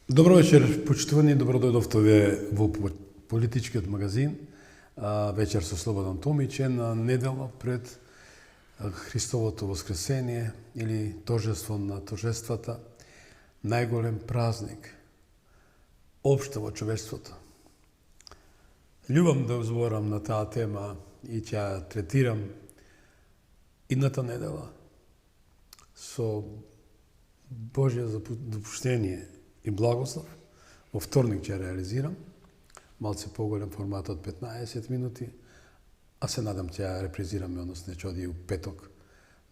Добро вечер, почитувани, добро дојдовте во политичкиот магазин. Вечер со Слободан Томич на недела пред Христовото воскресение или торжество на торжествата, најголем празник општо во човештвото. Љубам да зборам на таа тема и ќе третирам идната недела со Божје допуштение и благослов. Во вторник ќе реализирам, малце поголем формат од 15 минути, а се надам ќе ја репризираме, односно ќе оди у петок,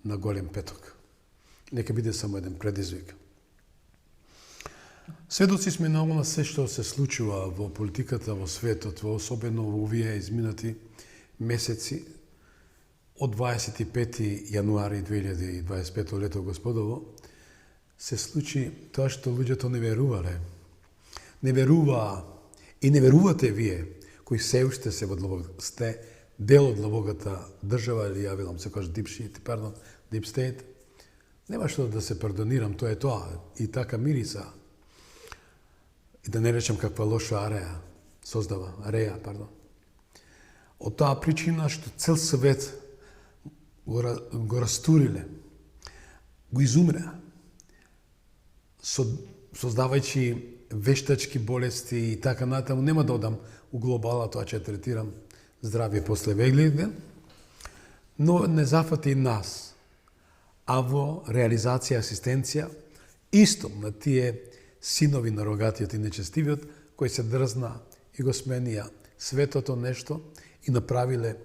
на голем петок. Нека биде само еден предизвик. Сведоци сме на она се што се случува во политиката во светот, особено во овие изминати месеци, од 25. јануари 2025 лето Господово, се случи тоа што луѓето не верувале. Не веруваа и не верувате вие, кои се уште се сте дел од длабоката држава, или ја велам се каже Deep State. Нема што да се пардонирам, тоа е тоа. И така мириса. И да не речем каква лоша ареја. Од таа причина што цел свет го растуриле, го изумреа, создавајќи вештачки болести и така натаму. Нема да одам у глобала, тоа ќе третирам здравје после Веглиден, но не зафати нас, а во реализација, асистенција, исто на тие синови на рогатиот и нечестивиот, кои се дрзна и го сменија светото нешто и направиле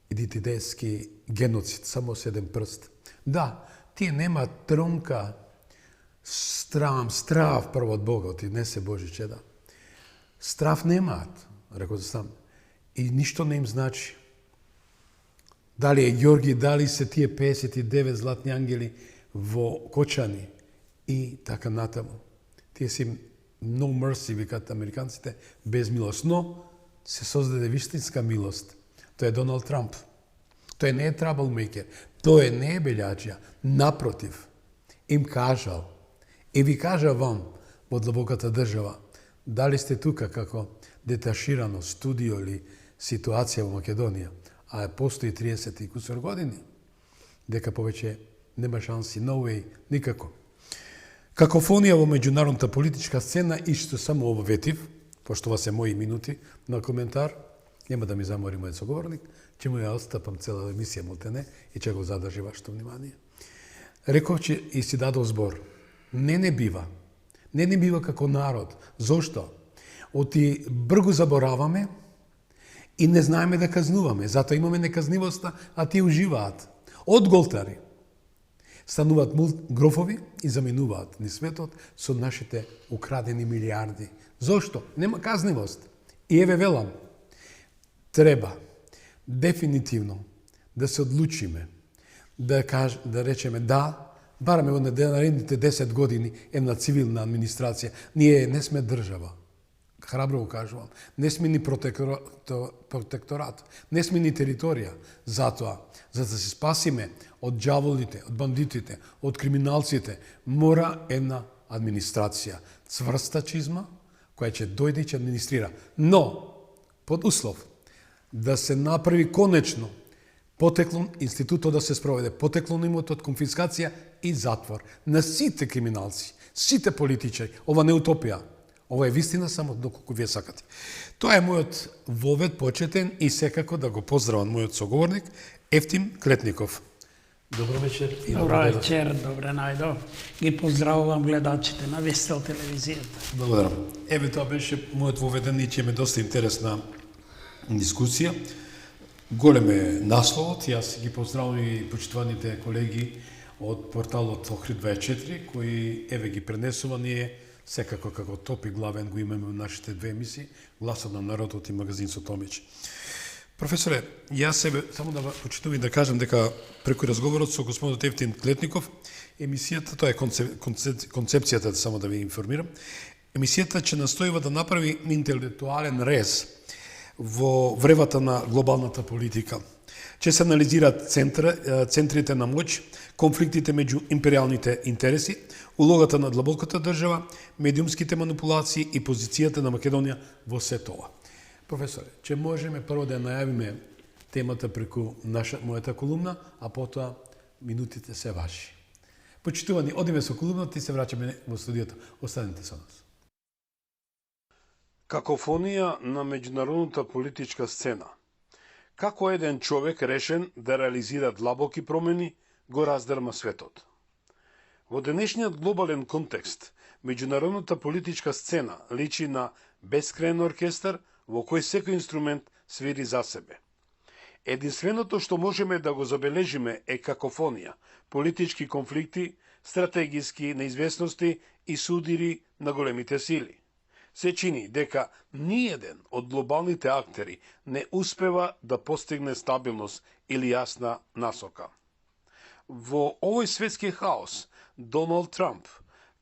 идентитетски геноцид, само с еден прст. Да, тие нема тронка страв прво од Бога, ти не се Божи чеда. Страв немаат, рекол сам, и ништо не им значи. Дали е Ѓорги, дали се тие 59 златни ангели во Кочани и така натаму. Тие си no mercy, викат американците, без милост, но се создаде вистинска милост. Тоа е Доналд Трамп. Тој не е troublemaker, тој не е белјаджија. Напротив, им кажал, и ви кажа вам, во длабоката држава, дали сте тука како деташирано студио или ситуација во Македонија, а постои 30 и кусор години, дека повеќе нема шанси, no way, никако. Какофонија во меѓународната политичка сцена, и што само обветив, пошто ова се мои минути на коментар, нема да ми замори мојот соговорник, ќе му ја остапам цела емисија молтене и ќе го задржи вашето внимание. Реков, че и си дадов збор. Не бива. Не бива како народ. Зошто? Оти бргу забораваме и не знаеме да казнуваме. Затоа имаме неказнивоста, а тие уживаат. Од голтари стануваат грофови и заминуваат ни светот со нашите украдени милиарди. Зошто? Нема казнивост. И еве велам, треба дефинитивно да се одлучиме, да речеме да, бараме во наредните 10 години една цивилна администрација. Ние не сме држава. Храбро го кажувам. Не сме ни протекторат. Не сме ни територија. Затоа, за да се спасиме од ѓаволите, од бандитите, од криминалците, мора една администрација. Цврста чизма, која ќе дојде и ќе администрира. Но, под услов, да се направи конечно потеклон, институтот да се спроведе потеклон имот од конфискација и затвор на сите криминалци, сите политичари. Ова не е утопија. Ова е вистина само доколку вие сакате. Тоа е мојот вовед почетен и секако да го поздравам мојот соговорник Евтим Клетников. Добро вечер. Добро вечер, добре најдов. Ги поздравувам гледачите на Вестел телевизијата. Благодарам. Еве тоа беше мојот воведен и ќе ме доста интересна дискусија. Голем е насловот, јас ги поздравувам и почитуваните колеги од порталот Охрид 24, кои еве ги пренесува, ние секако како топик главен го имаме во нашите две емисии, Гласот на народот и Магазин со Томич. Професоре, јас себе само да почитувам и да кажам дека преку разговорот со господинот Евтим Клетников, емисијата, тоа е концепцијата, само да ви информирам, емисијата ќе настојува да направи интелектуален рез во вревата на глобалната политика. Ќе се анализираат центрите на моќ, конфликтите меѓу империалните интереси, улогата на длабоката држава, медиумските манипулации и позицијата на Македонија во се тоа. Професоре, ќе можеме прво да најавиме темата преку мојата колумна, а потоа минутите се ваши. Почитувани, одиме со колумната и се враќаме во студиото. Останете со нас. Какофонија на меѓународната политичка сцена. Како еден човек решен да реализира длабоки промени, го раздрма светот. Во денешниот глобален контекст, меѓународната политичка сцена личи на бескраен оркестар во кој секој инструмент свири за себе. Единственото што можеме да го забележиме е какофонија, политички конфликти, стратегиски неизвестности и судири на големите сили. Се чини дека ниеден од глобалните актери не успева да постигне стабилност или јасна насока. Во овој светски хаос, Доналд Трамп,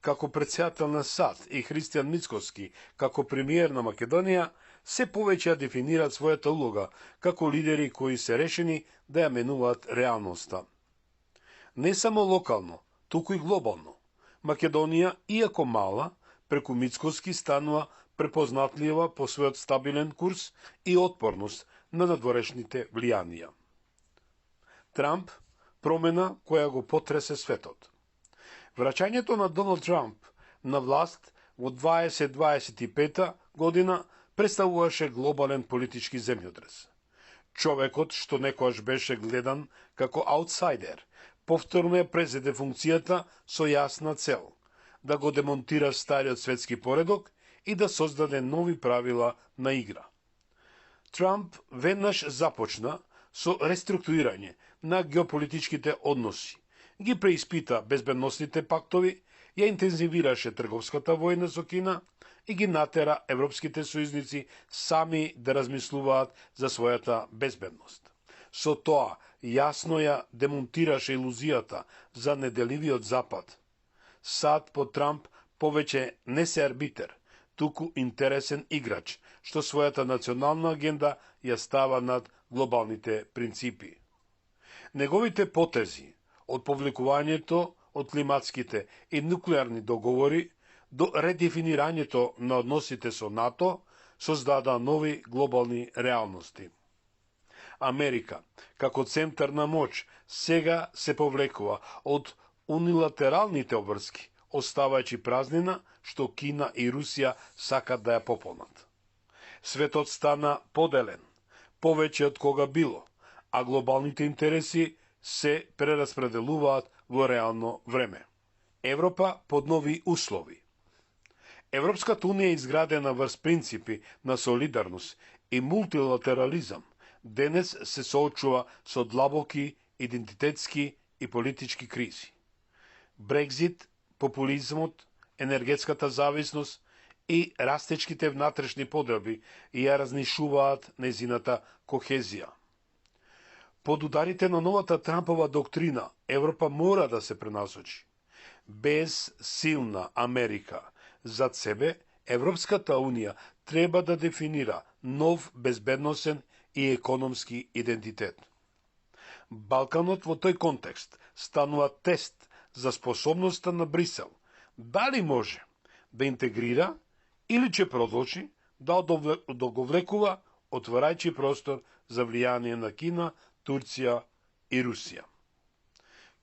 како претседател на САД и Христијан Мицкоски, како премиер на Македонија, се повеќе дефинираат својата улога како лидери кои се решени да ја менуваат реалноста. Не само локално, туку и глобално. Македонија, иако мала, преку Мицкоски станува препознатлива по својот стабилен курс и отпорност на надворешните влијанија. Трамп, промена која го потресе светот. Враќањето на Доналд Трамп на власт во 2025 година представуваше глобален политички земјотрес. Човекот што некојаш беше гледан како аутсайдер, повторно ја презеде функцијата со јасна цел – да го демонтира стариот светски поредок и да создаде нови правила на игра. Трамп веднаш започна со реструктурирање на геополитичките односи, ги преиспита безбедносните пактови, ја интензивираше трговската војна со Кина и ги натера европските сојузници сами да размислуваат за својата безбедност. Со тоа јасно ја демонтираше илузијата за неделивиот Запад. САД по Трамп повеќе не се арбитер, туку интересен играч, што својата национална агенда ја става над глобалните принципи. Неговите потези, од повлекувањето од климатските и нуклеарни договори до редефинирањето на односите со НАТО, создада нови глобални реалности. Америка, како центар на моќ, сега се повлекува од унилатералните обврски, оставајќи празнина што Кина и Русија сакат да ја пополнат. Светот стана поделен, повеќе од кога било, а глобалните интереси се прераспределуваат во реално време. Европа под нови услови. Европската унија е изградена врз принципи на солидарност и мултилатерализам, денес се соочува со длабоки идентитетски и политички кризи. Брекзит, популизмот, енергетската зависност и растечките внатрешни поделби ја разнишуваат нејзината кохезија. Под ударите на новата Трампова доктрина, Европа мора да се пренасочи. Без силна Америка зад себе, Европската унија треба да дефинира нов безбедносен и економски идентитет. Балканот во тој контекст станува тест за способноста на Брисел, дали може да интегрира или ќе продолжи да одговлекува, отворајќи простор за влијание на Кина, Турција и Русија.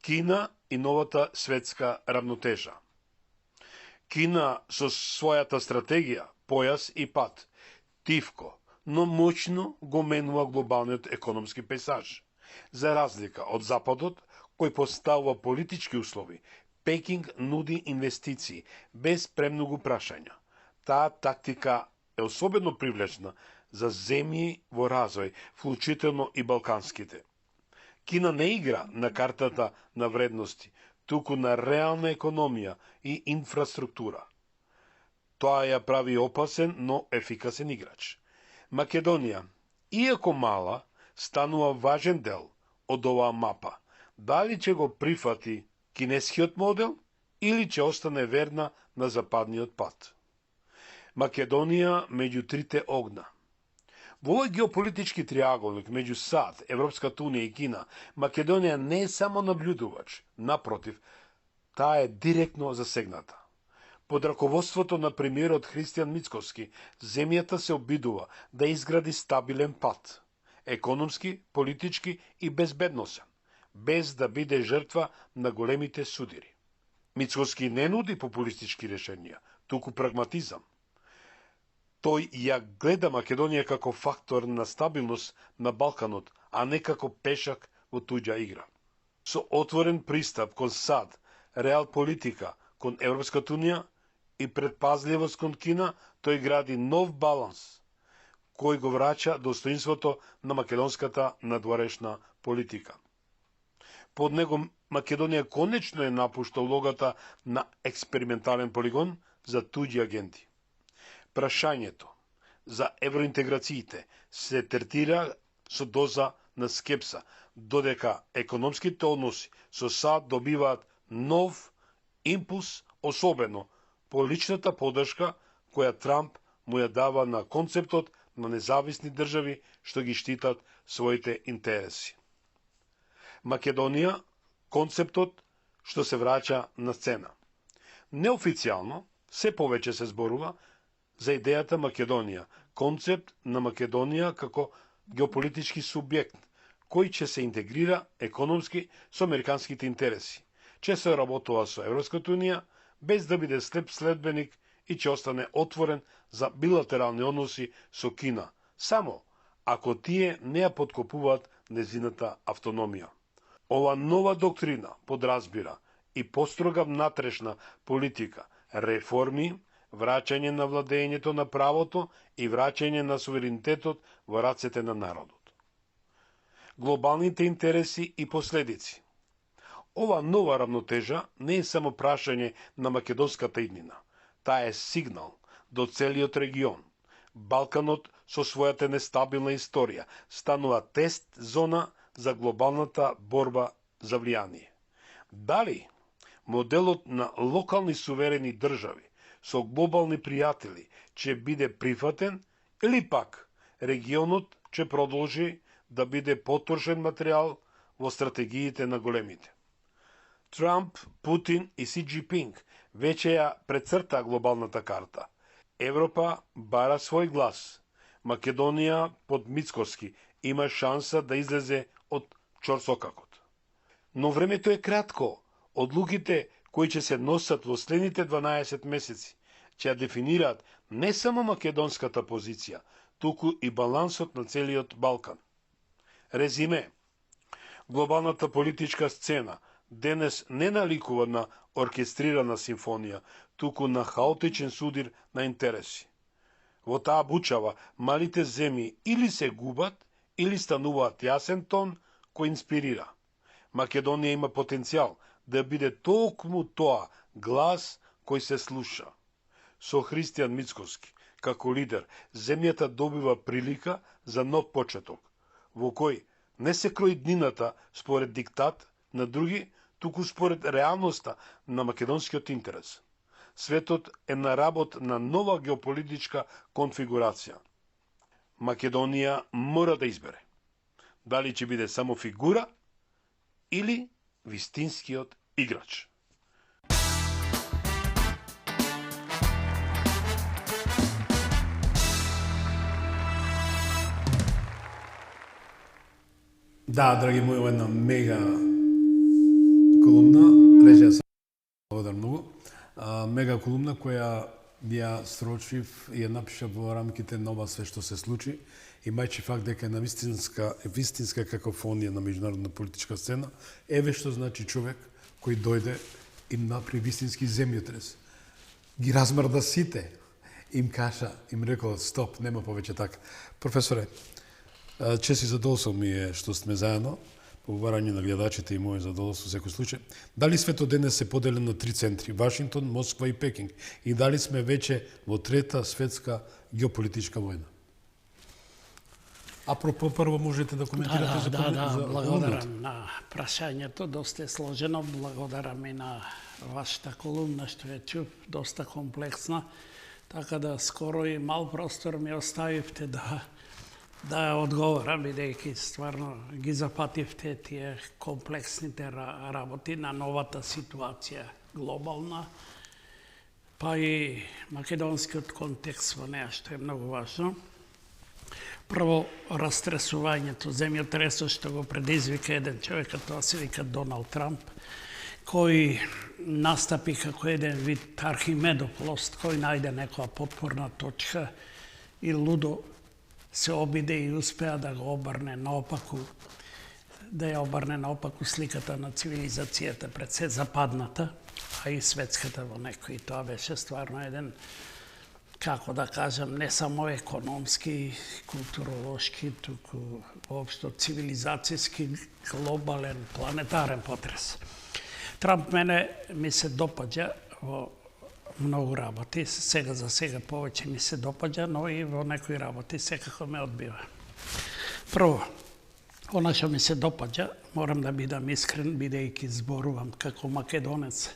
Кина и новата светска равнотежа. Кина со својата стратегија, појас и пат, тивко, но моćно го менува глобалниот економски пейзаж. За разлика од Западот, кој поставува политички услови, Пекинг нуди инвестиции без премногу прашања. Таа тактика е особено привлечна за земји во развој, вклучително и балканските. Кина не игра на картата на вредности, туку на реална економија и инфраструктура. Тоа ја прави опасен, но ефикасен играч. Македонија, иако мала, станува важен дел од оваа мапа. Дали ќе го прифати кинескиот модел или ќе остане верна на западниот пат? Македонија меѓу трите огна. Во овој геополитички триаголник меѓу САД, Европската унија и Кина, Македонија не е само наблюдувач, напротив, таа е директно засегната. Под раководството на премиерот Христијан Мицкоски, земјата се обидува да изгради стабилен пат, економски, политички и безбедносен, без да биде жртва на големите судири. Мицкоски не нуди популистички решенија, туку прагматизам. Тој ја гледа Македонија како фактор на стабилност на Балканот, а не како пешак во туѓа игра. Со отворен пристап кон САД, реал политика кон Европската унија и предпазливост кон Кина, тој гради нов баланс, кој го врача достоинството на македонската надворешна политика. Под него Македонија конечно е напушта улогата на експериментален полигон за туѓи агенти. Прашањето за евроинтеграциите се третира со доза на скепса, додека економските односи со САД добиваат нов импулс, особено по личната поддршка која Трамп му ја дава на концептот на независни држави што ги штитат своите интереси. Македонија, концептот што се враќа на сцена. Неофицијално, се повеќе се зборува за идејата Македонија, концепт на Македонија како геополитички субјект, кој ќе се интегрира економски со американските интереси, ќе се работува со Европската унија, без да биде слеп следбеник и ќе остане отворен за билатерални односи со Кина, само ако тие не ја подкопуваат незината автономија. Ова нова доктрина подразбира и построга внатрешна политика, реформи, враќање на владењето на правото и враќање на суверенитетот во рацете на народот. Глобалните интереси и последици. Ова нова равнотежа не е само прашање на македонската иднина. Таа е сигнал до целиот регион. Балканот со својата нестабилна историја станува тест зона за глобалната борба за влијание. Дали моделот на локални суверени држави со глобални пријатели ќе биде прифатен или пак регионот ќе продолжи да биде потрошен материјал во стратегиите на големите. Трамп, Путин и Си Џинпинг веќе ја прецрта глобалната карта. Европа бара свој глас. Македонија под Мицкоски има шанса да излезе од чорсокакот. Но времето е кратко. Одлуките кои ќе се носат во следните 12 месеци ќе ја дефинираат не само македонската позиција, туку и балансот на целиот Балкан. Резиме. Глобалната политичка сцена денес не наликува на оркестрирана симфонија, туку на хаотичен судир на интереси. Во таа бучава малите земји или се губат, или стануваат јасен тон кој инспирира. Македонија има потенцијал да биде токму тоа глас кој се слуша. Со Христијан Мицкоски, како лидер, земјата добива прилика за нов почеток, во кој не се крои днината според диктат на други, туку според реалноста на македонскиот интерес. Светот е на работ на нова геополитичка конфигурација. Македонија мора да избере дали ќе биде само фигура или вистинскиот играч. Да, драги мои, една мега колумна, рече се благодарам многу, мега колумна која ја срочив и ја напишав во рамките на ова све што се случи, имајќи факт дека е на вистинска какофонија на меѓународна политичка сцена, еве што значи човек кој дојде им направи вистински земјотрес. Ги размрда сите, им кажа, им рекол стоп, нема повеќе така. Професоре, чест и задоволство ми е што сме заедно, поговарање на гледачите и моје задоволство во секој случај. Дали светот денес се поделен на три центри, Вашингтон, Москва и Пекинг, и дали сме веќе во трета светска геополитичка војна? Апропо, прво можете да коментирате за благодарам на прашањето, доста е сложено, благодарам и на вашата колумна што ја чув, доста комплексна, така да скоро и мал простор ми оставивте да Да одговорам, бидејќи стварно ги запативте тие комплексните работи на новата ситуација глобална, па и македонскиот контекст во неа, што е многу важно. Прво, растресувањето, земјотресот што го предизвика еден човек, а тоа се вика Доналд Трамп, кој настапи како еден вид Архимедоплост, кој најде некоја потпорна точка и лудо се обиде и успеа да го обрне наопаку, да ја обрне наопаку сликата на цивилизацијата пред се западната, а и светската во некој. Тоа беше стварно еден, како да кажам, не само економски, културолошки, туку воопшто цивилизацијски, глобален, планетарен потрес. Трамп мене ми се допаѓа во многу работи, сега за сега повеќе ми се допаѓа, но и во некои работи секако ме одбива. Прво, она што ми се допаѓа, морам да бидам искрен, бидејќи зборувам како македонец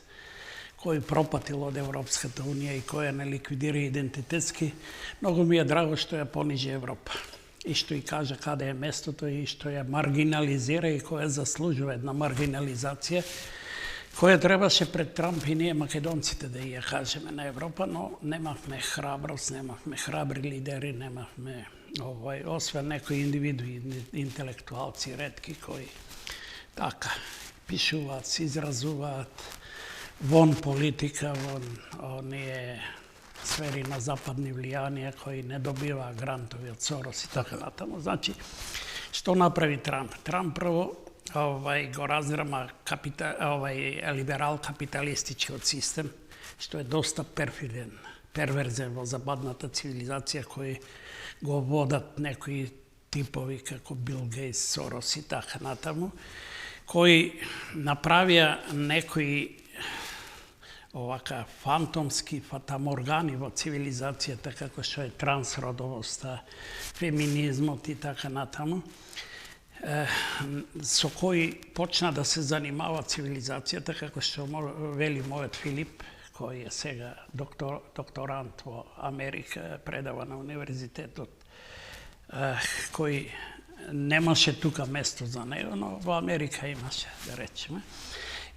кој пропатил од Европската Унија и кој ја не ликвидира идентитетски, многу ми е драго што ја понижи Европа и што и кажа каде е местото и што ја маргинализира и која заслужува една маргинализација, која требаше пред Трамп и ние македонците да ја кажеме на Европа, но немавме храброст, немавме храбри лидери, немавме освен некои индивидуи, интелектуалци ретки кои така пишуваат, се изразуваат вон политика, вон оние сфери на западни влијанија кои не добиваа грантови од Сорос и така натаму. Значи, што направи Трамп? Трамп прво го раздрама либерал-капиталистичкиот систем, што е доста перфиден, перверзен во западната цивилизација, кој го водат некои типови како Бил Гейтс, Сорос и така натаму, кои направија некои фантомски фатаморгани во цивилизацијата, како што е трансродовоста, феминизмот и така натаму, со кои почна да се занимава цивилизацијата, како што вели мојот Филип, кој е сега докторант во Америка, предава на универзитетот, кој немаше тука место за него, но во Америка имаше, да речеме,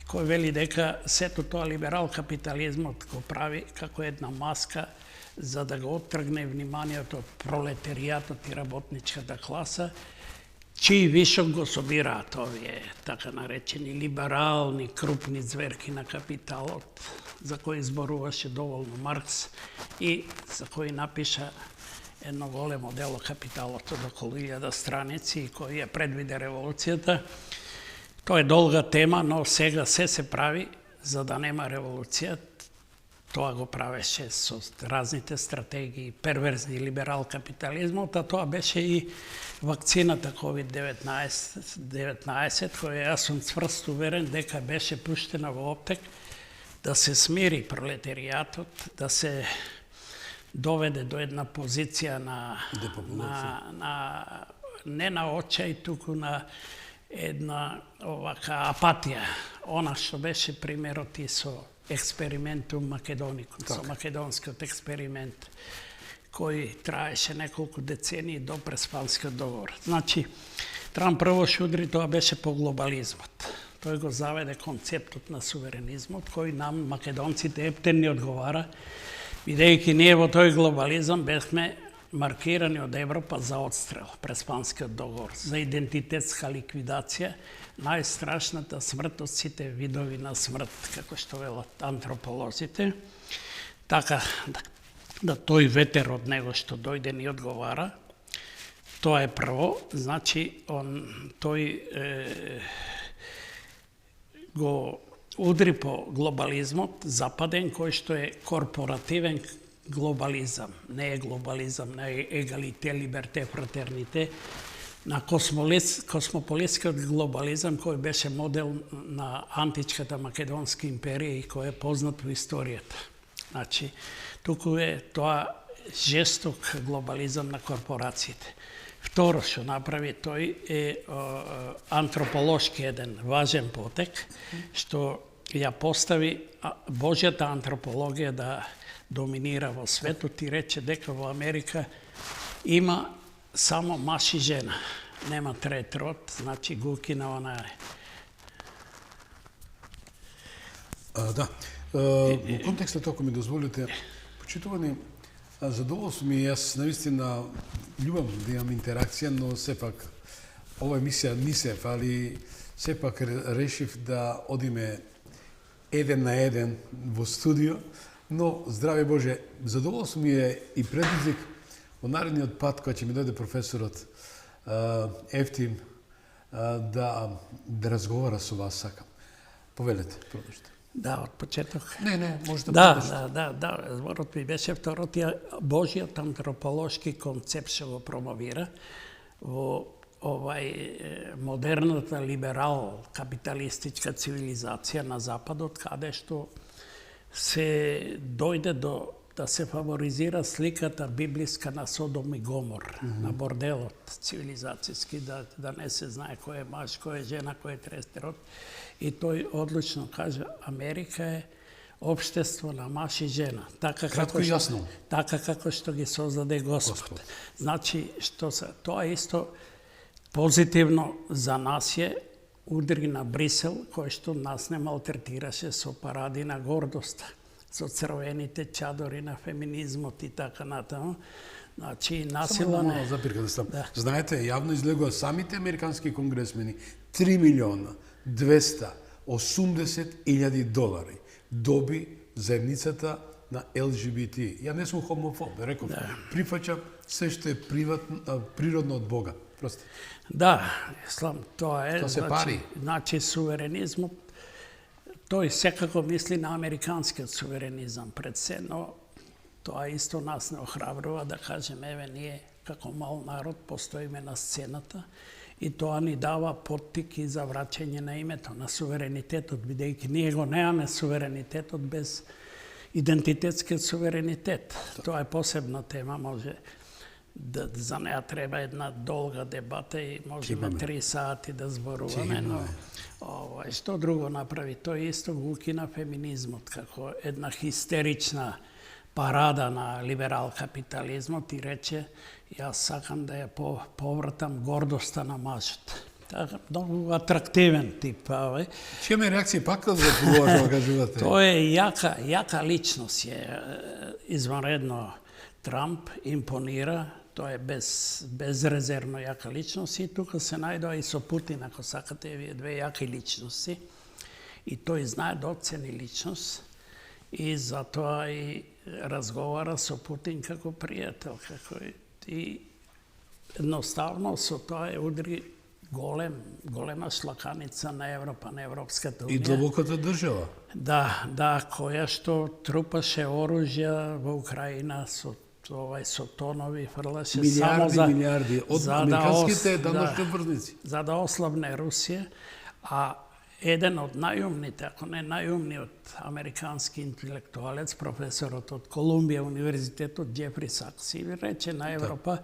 кој вели дека сето тоа либерал-капитализмот го прави како една маска за да го оттргне вниманието од пролетаријатот и работничката класа, чиј вишок го собираат овие така наречени либерални крупни зверки на капиталот, за кои зборуваше доволно Маркс и за кои напиша едно големо дело Капиталот од околу 1000 страници, кој ја предвиде револуцијата. Тоа е долга тема, но сега се прави за да нема револуција. Тоа го правеше со разните стратегии, перверзни либерал-капитализмот, а тоа беше и вакцината COVID-19, која јас сум цврст уверен дека беше пуштена во оптек да се смири пролетаријатот, да се доведе до една позиција не на очај, туку на една апатија. Она што беше примерот и со експериментум Македоникум, со македонскиот експеримент, кој траеше неколку децении до Преспанскиот договор. Значи, Трамп прво шудри, тоа беше по глобализмот. Тој го заведе концептот на суверенизмот, кој нам, македонците, ептен ни одговара, бидејќи ние во тој глобализам бевме маркирани од Европа за одстрел, Преспанскиот договор, за идентитетска ликвидација, најстрашната смрт од сите видови на смрт, како што велат антрополозите. Така, да тој ветер од него што дојде ни одговара, тоа е прво, значи, тој го удри по глобализмот, западен, кој што е корпоративен глобализам, не е глобализам на егалите, либерте, фратерните, на космополитскиот глобализам, кој беше модел на античката македонска империја и кој е познат во историјата. Значи, туку е тоа жесток глобализам на корпорациите. Второ што направи тој е антрополошки еден важен потек, што ја постави Божјата антропологија да доминира во светот и рече дека во Америка има само маж и жена. Нема трет род, значи го укина она. Да. Во контекстот, ако ми дозволите, почитувани, задоволство ми е, јас наистина љубам да имам интеракција, но сепак ова емисија ни се фали, сепак решив да одиме еден на еден во студио, но здраве Боже, задоволство ми е и предизвик во наредниот пат кога ќе ми дојде професорот Ефтим да разговара со вас, сакам. Повелете, продолжите. Да, од почеток. Не, може да продолжите. Да, зборот ми беше второтија Божиот антрополошки концепт што го промовира во модерната либерал капиталистичка цивилизација на Западот, каде што се дојде до да се фаворизира сликата библиска на Содом и Гомор, на борделот цивилизацијски, да не се знае кој е маж, кој е жена, кој е трети род. И тој одлично кажа, Америка е општество на маж и жена. Така како што ги создаде Господ. Значи, тоа исто позитивно за нас е удри на Брисел, кој што нас не малтретираше со паради на гордост, со црвените чадори на феминизмот и така натаму. Значи, насила не. Запирка да стам. Знаете, јавно излегува самите американски конгресмени 3 милиона 280.000 долари доби заедницата на ЛГБТ. Ја не сум хомофоб, реков, прифаќам се што е природно од Бога. Просто. Да, Ислам, тоа е. Тоа се пари. Значи, суверенизмот, тој секако мисли на американскиот суверенизам пред се, но тоа исто нас не охрабрува да кажеме, еве, ние како мал народ постоиме на сцената и тоа ни дава поттик и за враќање на името, на суверенитетот, бидејќи ние го немаме суверенитетот без идентитетскиот суверенитет. Тоа е посебна тема, може за неа треба една долга дебата и можеме 3 сати да зборуваме, но што друго направи? Тој исто го укина феминизмот како една хистерична парада на либерал капитализмот и рече, јас сакам да ја повратам гордоста на мажот. Така, многу атрактивен тип. Чија ме реакција пак да го кажувате? Тоа е јака личност е, извонредно Трамп импонира, тоа е безрезервно јака личност и тука се најдоа и со Путин, ако сакате, вие две јаки личности. И тој знае да оцени личност и затоа и разговара со Путин како пријател, и едноставно со тоа е удри голема шлаканица на Европа, на Европската унија. И длабоката држава. Да, која што трупаше оружја во Украина со тонови, фрлаше само за милиарди од американските даношни врзници. За да ослабне Русија, а еден од најумните, ако не најумниот американски интелектуалец, професорот од Колумбија универзитетот Џефри Сакс, рече на Европа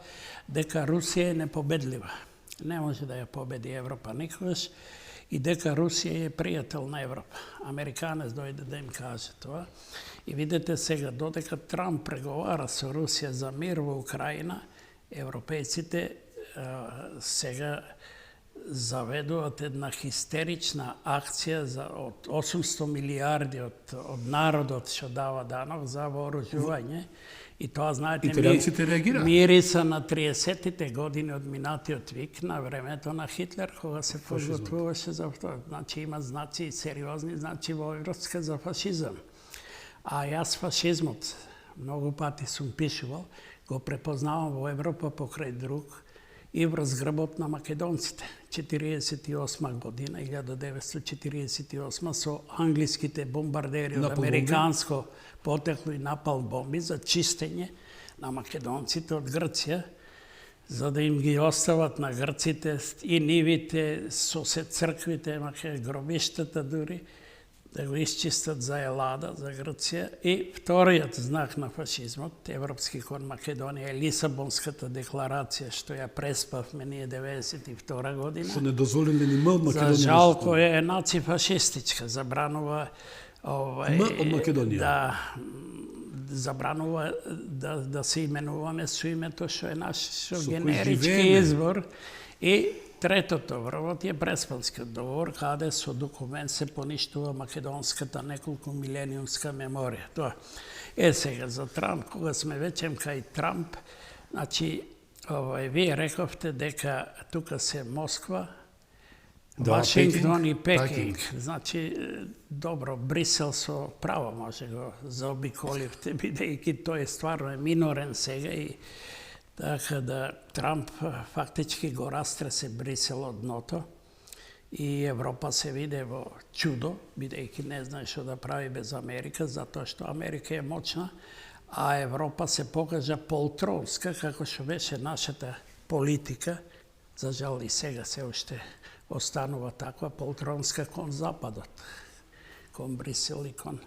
дека Русија е непобедлива. Не може да ја победи Европа никогаш и дека Русија е пријател на Европа. Американец дојде да им каже тоа. И видите сега, додека Трамп преговара со Русија за мир во Украина, европејците сега заведуваат една хистерична акција од 800 милиарди од народот што дава данок за вооружување. И тоа, знаете, мириса на 30-тите години од минатиот вик на времето на Хитлер, кога се подготвуваше за тоа. Значи, има знаци, сериозни знаци во Европска за фашизам. А јас фашизмот, многу пати сум пишувал, го препознавам во Европа покрај друг и врз грбот на македонците. 1948 година, 1948, со англиските бомбардери од американско потекло и напал бомби за чистење на македонците од Грција, за да им ги остават на грците и нивите, сосед црквите, гробиштата дури, да го исчистат за Елада, за Грција. И вториот знак на фашизмот, европски кон Македонија, е Лисабонската декларација, што ја преспавме ние 92 година. Што не дозволиле ни М од Македонија. За жал, која е нацифашистичка, забранува М од Македонија. Да, забранува да се именуваме со името што е наш Со кој генерички живееме. избор. И третото врвот е Преспанскиот договор, каде со документ се поништува македонската неколку милениумска меморија. Тоа е сега за Трамп, кога сме веќе кај Трамп, значи, вие рековте дека тука се Москва, Да, Вашингтон и Пекинг. Пекинг. Значи, добро, Брисел со право може го заобиколивте, бидејќи тој стварно е минорен сега и така да Трамп фактички го растресе Брисел од дното и Европа се виде во чудо, бидејќи не знае што да прави без Америка, затоа што Америка е моćна, а Европа се покажа полтронска, како што беше нашата политика, за жал и сега се уште останува таква полтронска кон Западот, кон Брисел и кон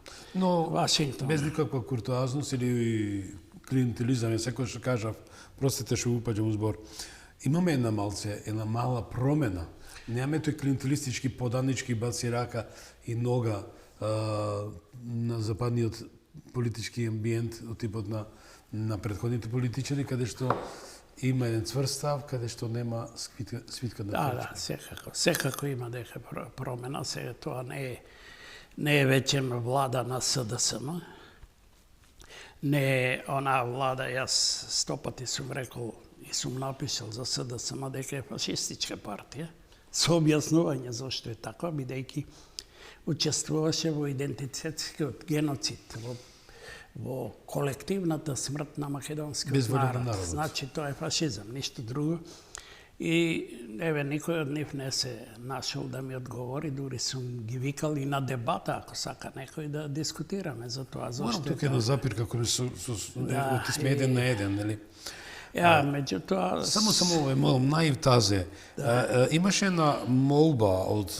Вашингтон. Без никаква куртоазност или клиентелизам, секој што кажав, простите што упаѓам у збор. Имаме една мала промена. Немаме тој клиентелистички, поданички баци рака и нога на западниот политички амбиент од типот на претходните политичари, каде што има еден цврст став, каде што нема свитка на Да, секако има дека промена. Сега тоа не е веќе влада на СДСМ, не е она влада, јас 100 пати сум рекол и сум напишал за СДСМ дека е фашистичка партија, со објаснување зашто е така, бидејќи учествуваше во идентитетскиот геноцид, во колективната смрт на македонскиот народ. Значи, тоа е фашизам, ништо друго. И еве никој од нив не се нашол да ми одговори, дури сум ги викал и на дебата, ако сака некој да дискутираме за тоа. Морам тука една запирка кој сме еден на еден, нели? Меѓутоа... Само молам, наив тазе. Имаше една молба од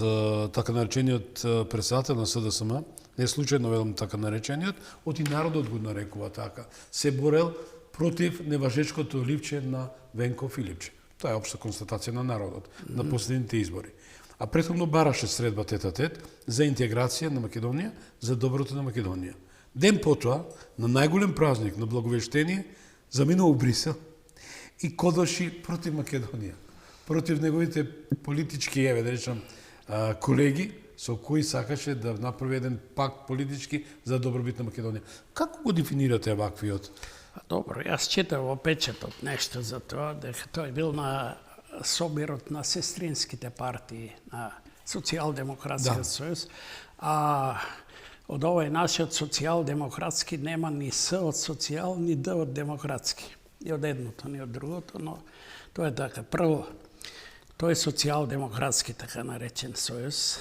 така наречениот председател на СДСМ, не случајно велам така наречениот, од и народот го нарекува така. Се борел против неважечкото ливче на Венко Филипче. Тоа е општа констатација на народот на последните избори. А претходно бараше средба тет-а-тет за интеграција на Македонија, за доброто на Македонија. Ден потоа, на најголем празник на Благовештение, заминува у Брисел и кодоши против Македонија, против неговите политички, да речам, колеги, со кои сакаше да направи еден пакт политички за добробит на Македонија. Како го дефинирате ваквиот? Добро, јас читав во печатот нешто за тоа, дека тој бил на собирот на сестринските партии на Социјалдемократскиот сојуз, а од овој нашиот социјалдемократски нема ни С од социјал, ни Д од демократски. И од едното, ни од другото, но тоа е така. Прво, тој социјалдемократски, така наречен сојуз,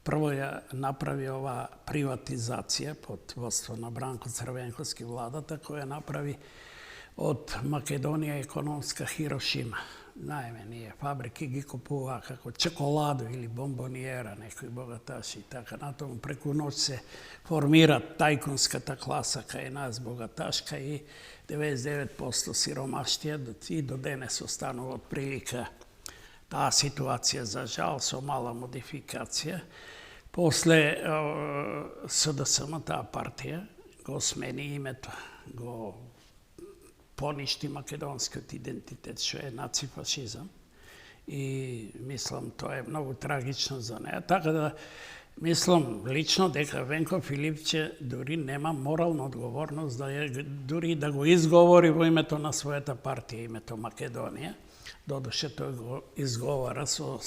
прво ја направи ова приватизација под водство на Бранко Црвенковски владата, која направи од Македонија економска Хирошима. Знаеме, ние фабрики ги купува како чоколадо или бомбониера, некои богаташи и така натаму. Преку ноќ се формира тајкунската класа кај нас богаташка и 99% сиромаштија и до денес останува од прилика таа ситуација, за жал, со мала модификација. После СДСМ, таа партија, го смени името, го поништи македонскиот идентитет, што е нацифашизам. И мислам, тоа е многу трагично за неа. Така да, мислам лично дека Венко Филипче дури нема морална одговорност дури да го изговори во името на својата партија, името Македонија. Додуше тој го изговара со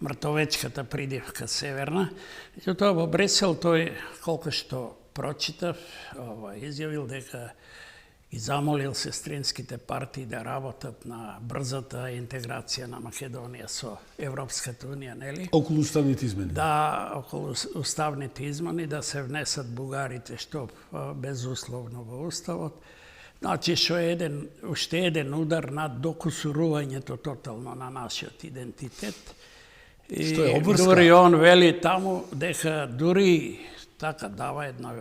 мртовечката придивка северна. Меѓутоа во Брисел тој, колку што прочитав, изјавил дека и замолил сестринските партии да работат на брзата интеграција на Македонија со Европската унија, нели? Околу уставните измени. Да, околу уставните измени, да се внесат бугарите што безусловно во уставот. Значи, што е уште еден удар на докусурувањето тотално на нашиот идентитет. Што е обврска? Дури он вели таму дека дури така дава една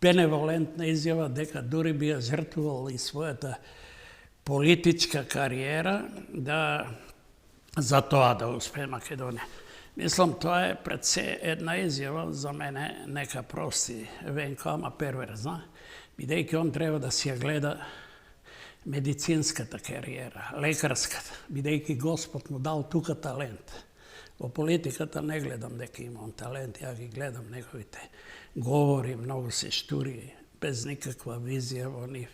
беневолентна изјава дека дури би ја жртвувал и својата политичка кариера за тоа да успее Македонија. Мислам, тоа е пред се една изјава за мене, нека прости Венко, ама перверзна, бидејќи он треба да си ја гледа медицинската кариера, лекарската, бидејќи Господ му дал тука талент. Во политиката не гледам дека имам талент, ја ги гледам неговите говори, многу се штури, без никаква визија во нив.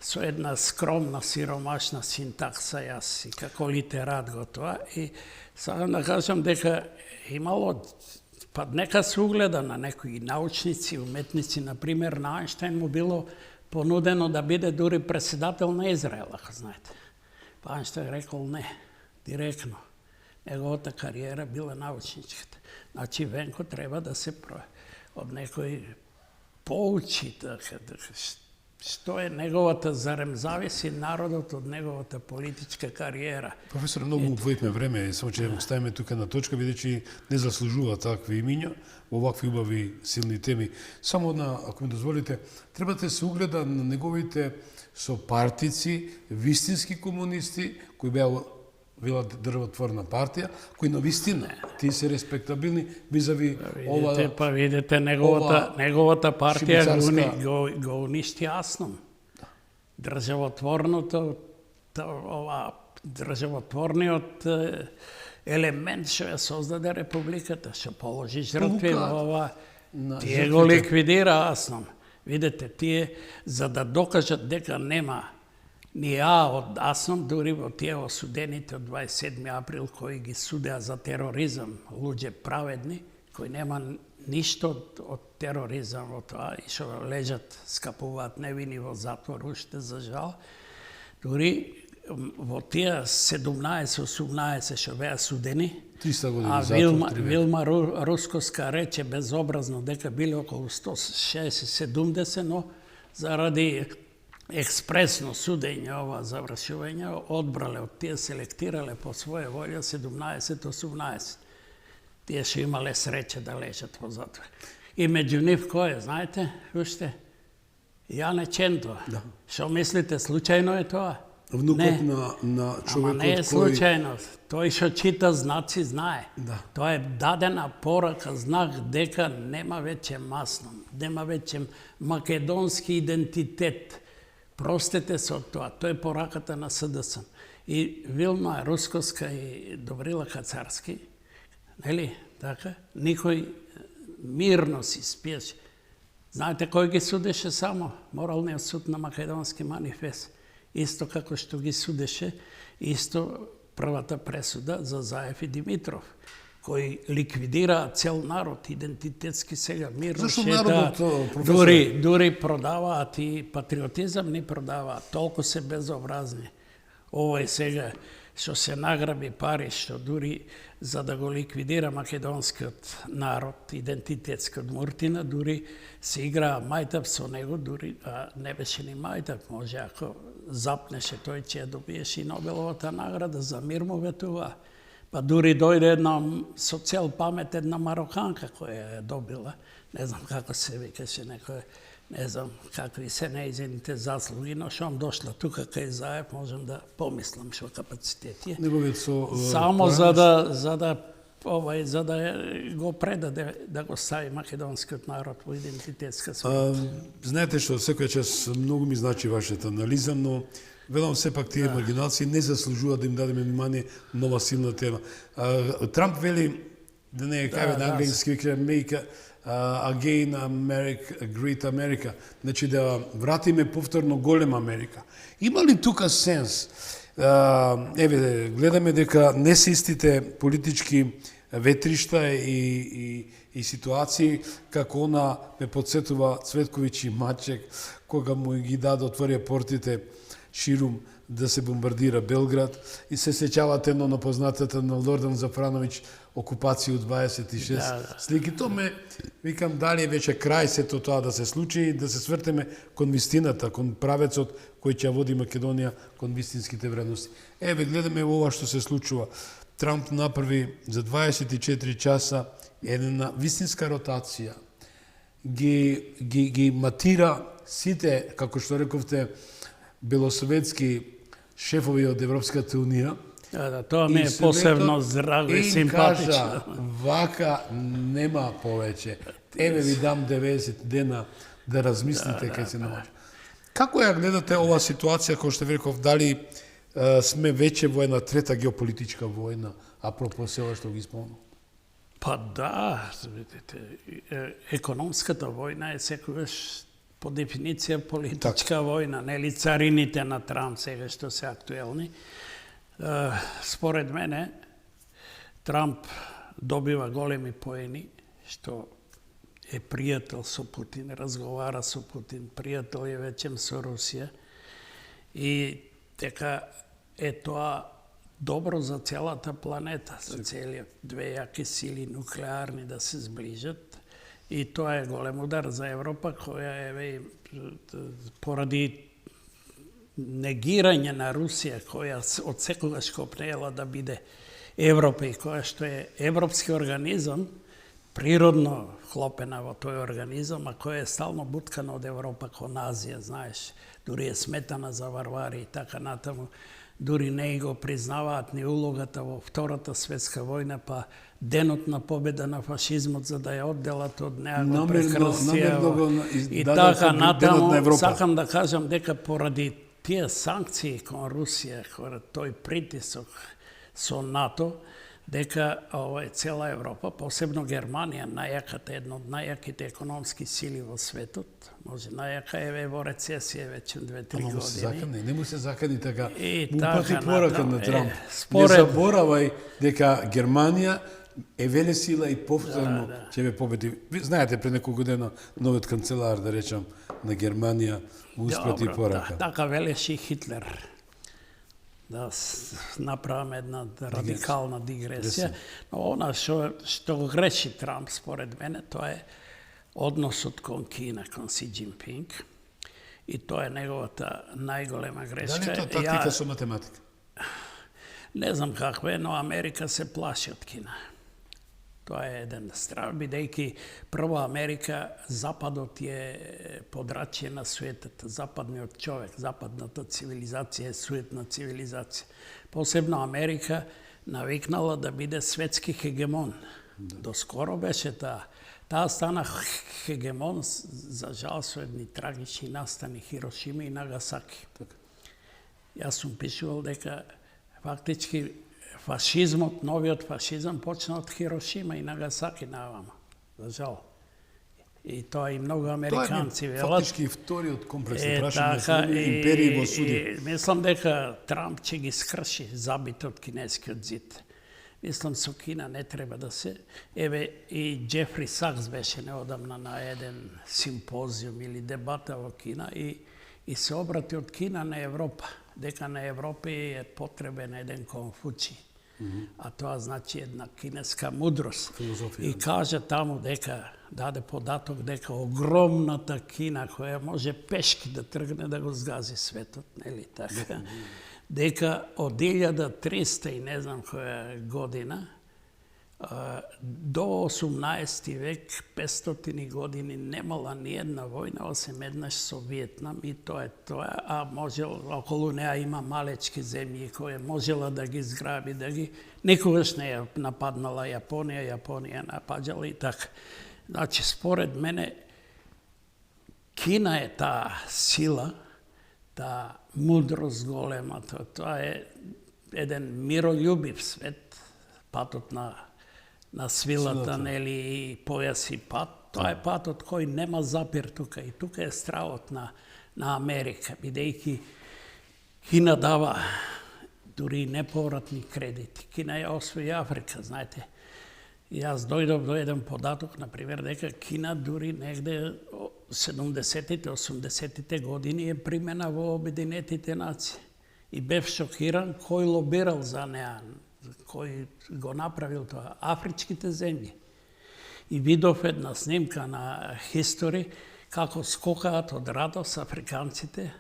Со една скромна, сиромашна синтакса, јас и како литерат го тоа. И сакам да кажам дека имало, па нека се угледа на некои научници, уметници, например, на Ајнштајн му било понудено да биде дури председател на Израел, ако знаете. Па Ајнштајн рекол не, директно. Неговата кариера била научничката. Значи, Венко треба да се од некој поучи, што е неговата, зарем зависи народот од неговата политичка кариера. Професор, многу одвоивме време, само че ставиме тука на точка, бидејќи не заслужува такви имиња во овакви убави силни теми. Само една, ако ми дозволите, треба да се угледа на неговите сопартици, вистински комунисти, кои беа државотворна партија, кои на вистина тие се респектабилни визави ова. Видите, неговата партија го уништи Асном. Државотворниот елемент што ја создаде републиката, што положи жртви во ова, тие го ликвидира Асном. Видите, тие за да докажат дека нема ни од Асном, дури во тие осудените од 27 април кои ги судеа за тероризам, луѓе праведни, кои нема ништо од тероризам во тоа и што лежат, скапуваат невини во затвор уште за жал. Дури во тие 17-18 што беа судени, а Вилма Рускоска рече безобразно дека биле околу 160-70, но заради експресно судење ова завршување, одбрале од тие, селектирале по своја волја 17-18. Тие што имале среќа да лежат во затвор. И меѓу нив кој е, знаете, уште? Јане Ченто. Што мислите, случајно е тоа? Внукот на човекот кој... Ама не е случајно. Тој што чита знаци знае. Тоа е дадена порака, знак дека нема веќе Маслом, нема веќе македонски идентитет. Простете се од тоа. Тоа е пораката на СДС. И Вилма Рускоска и Добрила Кацарски, нели, така, никој мирно си спиеше. Знаете кој ги судеше само? Моралниот суд на Македонски манифест. Исто како што ги судеше, исто првата пресуда за Заев и Димитров, кои ликвидира цел народ, идентитетски сега мирно шетаат, дури продаваат и патриотизам ни продаваат, толку се безобразни. Ова е сега што се награби пари, што дури за да го ликвидира македонскиот народ, идентитетскиот Муртина, дури се играа мајтап со него, дури не беше ни мајтап, може ако запнеше тој ќе ја добиеше и Нобеловата награда за мир му ветува. Па дури дојде една со цел памет една мароканка која ја добила, не знам како се викаше некој, не знам какви се нејзините заслуги, но шом дошла тука кај Заев, можам да помислам што капацитет е. Само за да го предаде, да го стави македонскиот народ во идентитетска своја. Знаете што, секој час многу ми значи вашата анализа, но велам сепак тие маргиналци не заслужуваат да им дадеме внимание на ова силна тема. Трамп вели, да не каже на англиски, make again America, great America, значи да вратиме повторно голема Америка. Има ли тука сенс? Еве, гледаме дека не се истите политички ветришта и ситуации, како она ме подсетува Цветковиќ и Мачек, кога му ги даде отворија портите ширум да се бомбардира Белград и се сеќавате на познатата на Лордан Зафрановиќ окупација од 26 слики. То ме, викам, дали е веќе крај сето тоа да се случи и да се свртеме кон вистината, кон правецот кој ќе води Македонија кон вистинските вредности. Еве, гледаме ова што се случува. Трамп направи за 24 часа една вистинска ротација. Ги матира сите, како што рековте, белосоветски шефови од Европската унија Да, тоа ми И е светот посебно здраго и им симпатично. кажа, вака нема повеќе. Еве ви дам 90 дена да размислите кај се наоѓа. Како ја гледате ова ситуација, кој што реков, дали сме веќе во една трета геополитичка војна, апропо сева што ги спомнав? Па да, видите, економската војна е секогаш по дефиниција политичка војна, нели царините на Трамп сега што се актуелни. Според мене, Трамп добива големи поени, што е пријател со Путин, разговара со Путин, пријател е веќе со Русија и дека е тоа добро за целата планета, за целиот две јаки сили нуклеарни да се сближат и тоа е голем удар за Европа која е поради негирање на Русија која од секогаш копнеела да биде Европа и која што е европски организам, природно хлопена во тој организам, а која е стално буткана од Европа кон Азија, знаеш, дури е сметана за варвари и така натаму. Дури не го признаваат ни улогата во Втората светска војна, па денот на победа на фашизмот за да ја одделат од неа го прекрстија. И така натаму, сакам да кажам дека поради тие санкции кон Русија, кон тој притисок со НАТО, дека цела Европа, посебно Германија, најаката, една од најаките економски сили во светот, може најака е во рецесија веќе 2-3 години. Не му се закани така. Му така пати порака на Трамп. според... Не заборавај дека Германија е велесила и повторно ќе ве победи. Ви знаете, пред неколку година новиот канцелар, да речам, на Германија му испрати порака. Така велеше Хитлер. Да направам една радикална дигресија. Но она што го греши Трамп, според мене, тоа е односот кон Кина, кон Си Џинпинг. И тоа е неговата најголема грешка. Дали тоа тактика со математика? Не знам какво е, но Америка се плаши од Кина. Тоа е еден страв, бидејќи прво Америка, Западот е подрачје на светот, западниот човек, западната цивилизација е суетна цивилизација. Посебно Америка навикнала да биде светски хегемон. Доскоро беше таа. Таа стана хегемон, за жал, со едни трагични настани Хирошима и Нагасаки. Јас сум пишувал дека фактички фашизмот, новиот фашизам почна од Хирошима и Нагасаки навама. За жал. И тоа и многу американци велат. Тоа е фактички вториот комплекс на прашање на империја во суди. Мислам дека Трамп ќе ги скрши забитот кинескиот зид. Мислам со Кина не треба да се... Еве и Джефри Сакс беше неодамна на еден симпозиум или дебата во Кина и се обрати од Кина на Европа. Дека на Европа е потребен еден Конфуци. А тоа значи една кинеска мудрост. И кажа таму дека, даде податок дека огромната Кина, која може пешки да тргне да го згази светот, нели така? Дека од 1300 и не знам која година, до 18 век, 500 години, немала ни една војна, осем еднаш со Виетнам, и тоа е тоа, а можел, околу неа има малечки земји кои можела да ги зграби, да ги... Никогаш не ја нападнала Јапонија, Јапонија напаѓала и така. Значи, според мене, Кина е таа сила, таа мудрост голема, тоа е еден миролюбив свет, патот на свилата, нели, и појас и пат. Тоа е патот кој нема запир тука. И тука е стравот на Америка, бидејќи Кина дава дури неповратни кредити. Кина ја освои Африка, знаете. И јас дојдов до еден податок, например, дека Кина дури негде 70-тите, 80-тите години е примена во Обединетите нации. И бев шокиран кој лобирал за неа, кој го направил тоа, афричките земји. И видов една снимка на History како скокаат од радост африканците,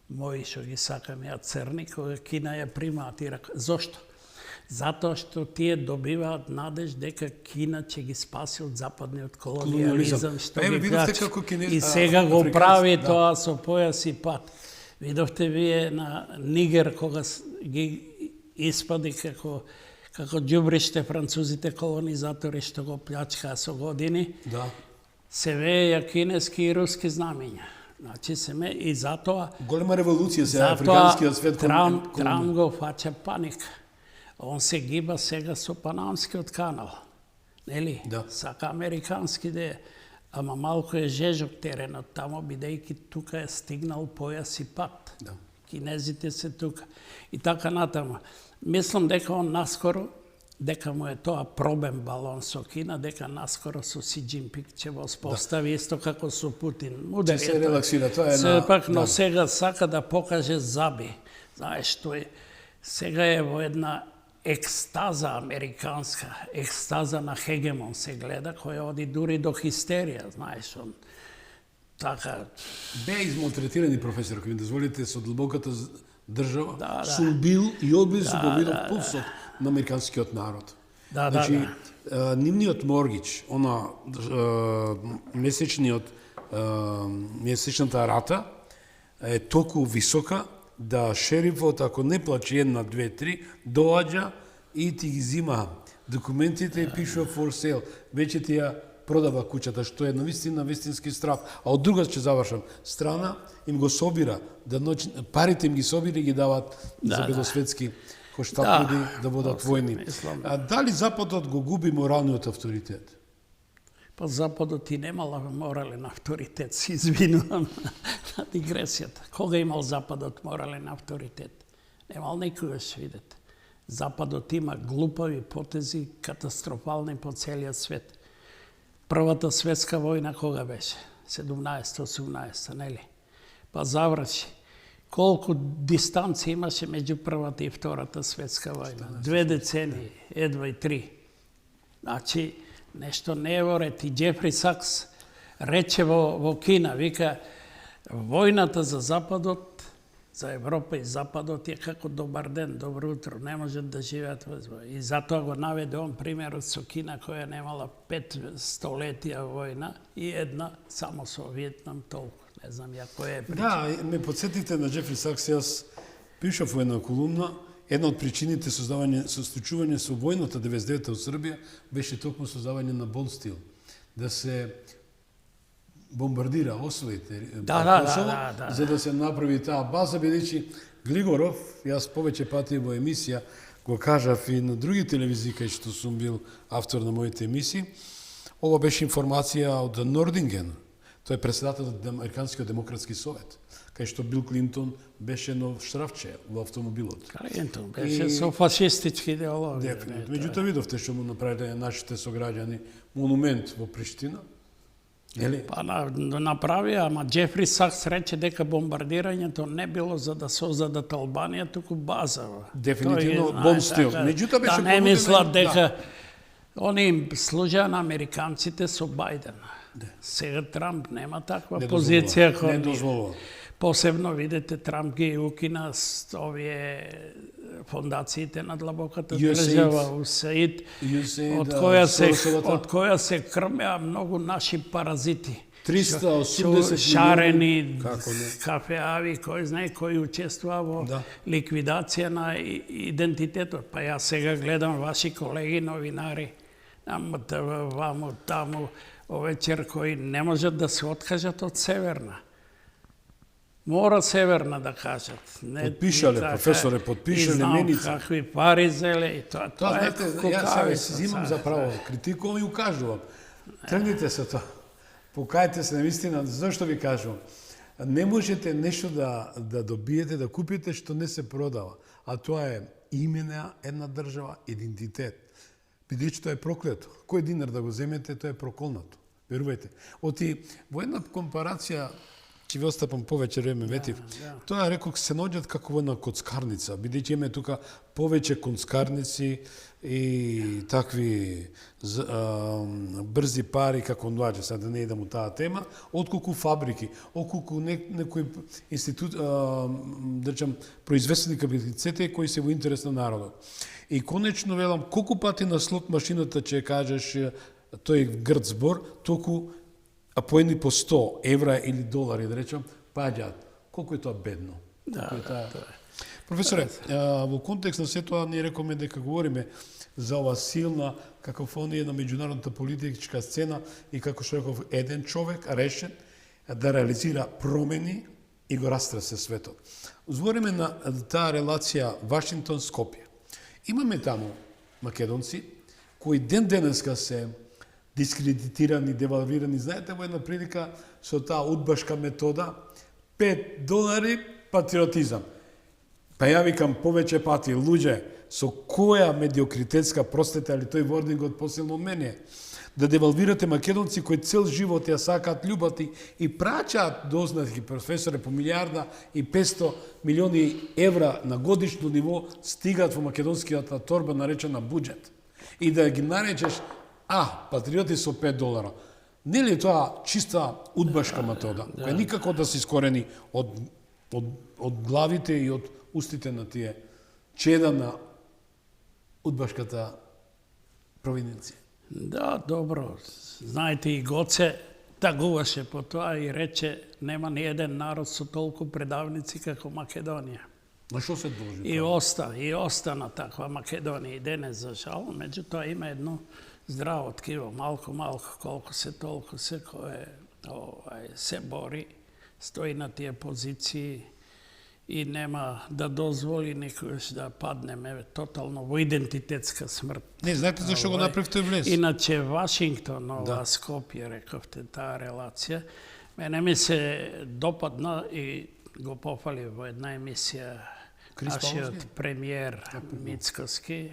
мои што ги сакам ја црни, кога Кина ја примаат и рака. Зошто? Затоа што тие добиваат надеж дека Кина ќе ги спаси од западниот колониализам, што ги плаче. И сега го прави тоа со појас и пат. Видовте вие на Нигер кога ги испади како ѓубриште французите колонизатори што го плјачкаа со години. Да. Се вееја кинески и руски знамења. Значи и затоа Голема револуција се африканскиот свет. Трамп го фаќа паника. Он се гиба сега со Панамскиот канал. Нели? Да. Сака американски да е. Ама малку е жежок теренот тамо, бидејќи тука е стигнал појас и пат. Да. Кинезите се тука. И така натаму. Мислам дека он наскоро, дека му е тоа пробен балон со Кина, дека наскоро со Си Џинпинг ќе го спостави исто како со Путин. Ќе се релаксира, тоа е Сепак, но сега сака да покаже заби. Знаеш, тој сега е во една екстаза американска, екстаза на хегемон се гледа, која оди дури до хистерија, знаеш, он така... Беа измалтретирани професор, ако ми дозволите, со длбоката држава, Да. сум бил и одблизу го видов пулсот на американскиот народ. Значи, нивниот моргич, месечната рата е толку висока да шерифот, ако не плаче 1, 2, 3, доаѓа и ти ги зима документите и пишува for sale. Веќе ти ја продава куќата, што е навистина вистински страф. А од друга ќе завршам, страна им го собира, парите им ги собира и ги дават за белосветски хоштапуди да бодат војни. А дали Западот го губи моралниот авторитет? Па Западот и немала морален авторитет, се извинувам на дигресијата. Кога имал Западот морален авторитет? Немал никогаш, видете. Западот има глупави потези, катастрофални по целиот свет. Првата светска војна кога беше? 17-18, нели? Па заврши. Колку дистанци имаше меѓу првата и втората светска војна? 2 децении, едва и 3. Значи, нешто не е во ред. И Џефри Сакс рече во Кина, вика, војната за Западот, за Европа и Западот е како добар ден, добро утро, не можат да живеат во вој. И затоа го наведе он примерот со Кина, која немала 5 столетија војна и една само со Виетнам толку. Не знам ја која е причина. Да, ме подсетите на Џефри Сакс, јас пишав во една колумна, една од причините со случување со војната 99-та од Србија беше токму создавање на Болстил, да се бомбардира, освои Косово, за да се направи таа база, бидејќи Глигоров, јас повеќе пати во емисија го кажав и на други телевизии кај што сум бил автор на моите емисии, ова беше информација од Нординген, тој е председателот на Американскиот демократски совет, кај што Бил Клинтон беше едно штрафче во автомобилот. Клинтон беше со фашистички идеологија. Дефинитивно. Меѓутоа видовте што му направиле нашите сограѓани монумент во Приштина. Па направија, ама Џефри Сакс рече дека бомбардирањето не било за да создадат Албанија, туку база. Дефинитивно бомстил. Меѓутоа беше не мислат дека они им служеа на американците со Бајден. Сега Трамп нема таква позиција која не дозволува. Посебно видите Трамп ги укина овие фондациите на длабоката држава, USAID, од која се крмеа многу наши паразити. 380 шарени, кафеави, кој знае кој учествува во ликвидација на идентитетот. Па јас сега гледам ваши колеги новинари, на МТВ, ваму, таму, овечер, кои не можат да се откажат од Северна. Мора Северна да кажат. Подпишале, професоре, подпишале меница. И знам какви пари зеле и тоа. Тоа, знаете, јас сега си зимам за право, критикувам и укажувам. Тргнете се тоа. Покајте се, наистина, зашто ви кажувам? Не можете нешто да добиете, да купите што не се продава. А тоа е име на една држава, идентитет. Бидејќи тоа е проклето. Кој динар да го земете, тоа е проколнато. Верувајте. Оти, во една компарација, ќе ви остапам повеќе време, ветив. Тоа рекох се наоѓаат како во една коцкарница, бидејќи имаме тука повеќе коцкарници и такви брзи пари како доаѓа, сега да не идам у таа тема, отколку фабрики, отколку некои институт, речам, произвестени капацитети кои се во интерес на народот. И конечно велам, колку пати на слот машината ќе кажеш тој грд збор, толку а поени по 100 евра или долари, да речам, паѓаат. Колку е тоа бедно? Професоре, во контекст на се тоа ние рековме дека говориме за ова силна какофонија на меѓународната политичка сцена и како што реков еден човек решен да реализира промени и го растрасе светот. Збориме на таа релација Вашингтон-Скопје. Имаме таму македонци кои ден денеска се дискредитирани, девалвирани. Знаете, во една прилика со таа удбашка метода $5 патриотизам. Па ја викам повеќе пати, луѓе, со која медиокритетска простете, али тој вордингот посилно од мене, да девалвирате македонци кои цел живот ја сакаат љубати и праќаат дознати професоре по милиарда и 500 милиони евра на годишно ниво стигаат во македонскијата торба наречена буџет. И да ги наречеш, патриоти со $5. Нели е тоа чиста удбашка метода, која никако да се искорени од главите и од устите на тие чеда на удбашката провинција. Да, добро. Знаете, и Гоце тагуваше по тоа и рече нема ни еден народ со толку предавници како Македонија. На што се должи? И остана таква Македонија и денес, за жал. Меѓутоа има едно здраво ткиво, малку, колку се толку се, кое се бори, стои на тие позиции и нема да дозволи никогаш да паднеме тотално во идентитетска смрт. Не, знаете зашто го направив тој влез? Иначе Вашингтон, Скопје, рековте, таа релација, мене ми се допадна и го пофали во една емисија нашиот премиер Мицкоски,